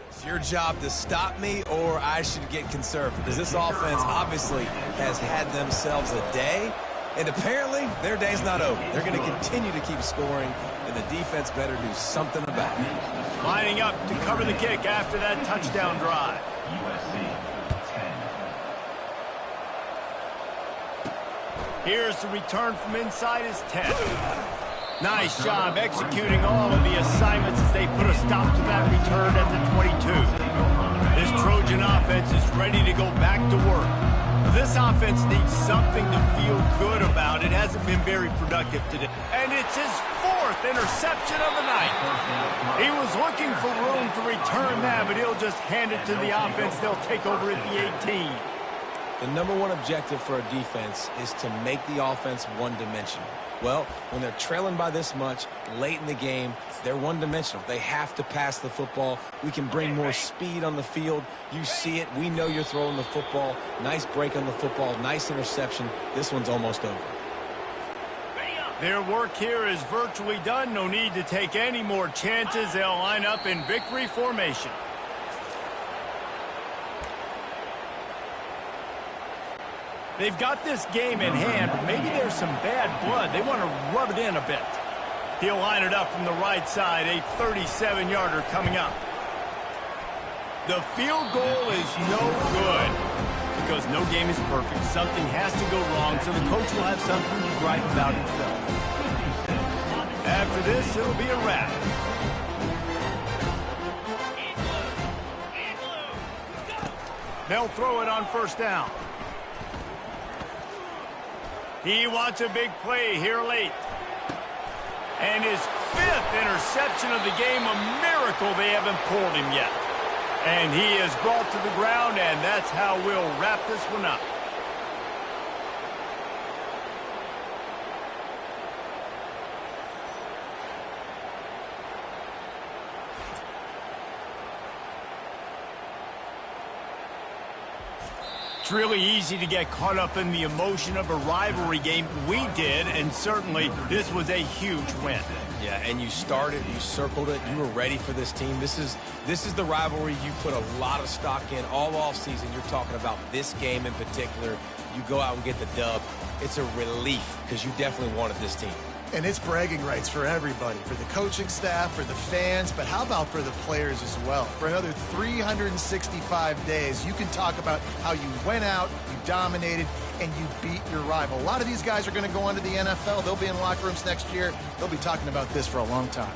It's your job to stop me, or I should get conservative. Because this offense obviously has had themselves a day, and apparently their day's not over. They're going to continue to keep scoring, and the defense better do something about it. Lining up to cover the kick after that touchdown drive. Here's the return from inside his 10. Nice job executing all of the assignments as they put a stop to that return at the 22. This Trojan offense is ready to go back to work. This offense needs something to feel good about. It hasn't been very productive today. And it's his fourth interception of the night. He was looking for room to return that, but he'll just hand it to the offense. They'll take over at the 18. The number one objective for a defense is to make the offense one-dimensional. Well, when they're trailing by this much late in the game, they're one-dimensional. They have to pass the football. We can bring more speed on the field. You see it. We know you're throwing the football. Nice break on the football. Nice interception. This one's almost over. Their work here is virtually done. No need to take any more chances. They'll line up in victory formation. They've got this game in hand, but maybe there's some bad blood. They want to rub it in a bit. He'll line it up from the right side, a 37-yarder coming up. The field goal is no good because no game is perfect. Something has to go wrong, so the coach will have something to gripe about himself. After this, it'll be a wrap. They'll throw it on first down. He wants a big play here late. And his fifth interception of the game, a miracle they haven't pulled him yet. And he is brought to the ground, and that's how we'll wrap this one up. It's really easy to get caught up in the emotion of a rivalry game. We did, and certainly this was a huge win. Yeah, and you started, you circled it, you were ready for this team. This is the rivalry you put a lot of stock in all offseason. You're talking about this game in particular. You go out and get the dub. It's a relief because you definitely wanted this team. And it's bragging rights for everybody, for the coaching staff, for the fans, but how about for the players as well? For another 365 days, you can talk about how you went out, you dominated, and you beat your rival. A lot of these guys are going to go on to the NFL. They'll be in locker rooms next year. They'll be talking about this for a long time.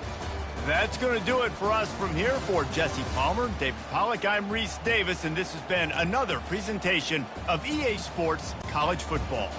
That's going to do it for us from here. For Jesse Palmer, David Pollack, I'm Reese Davis, and this has been another presentation of EA Sports College Football.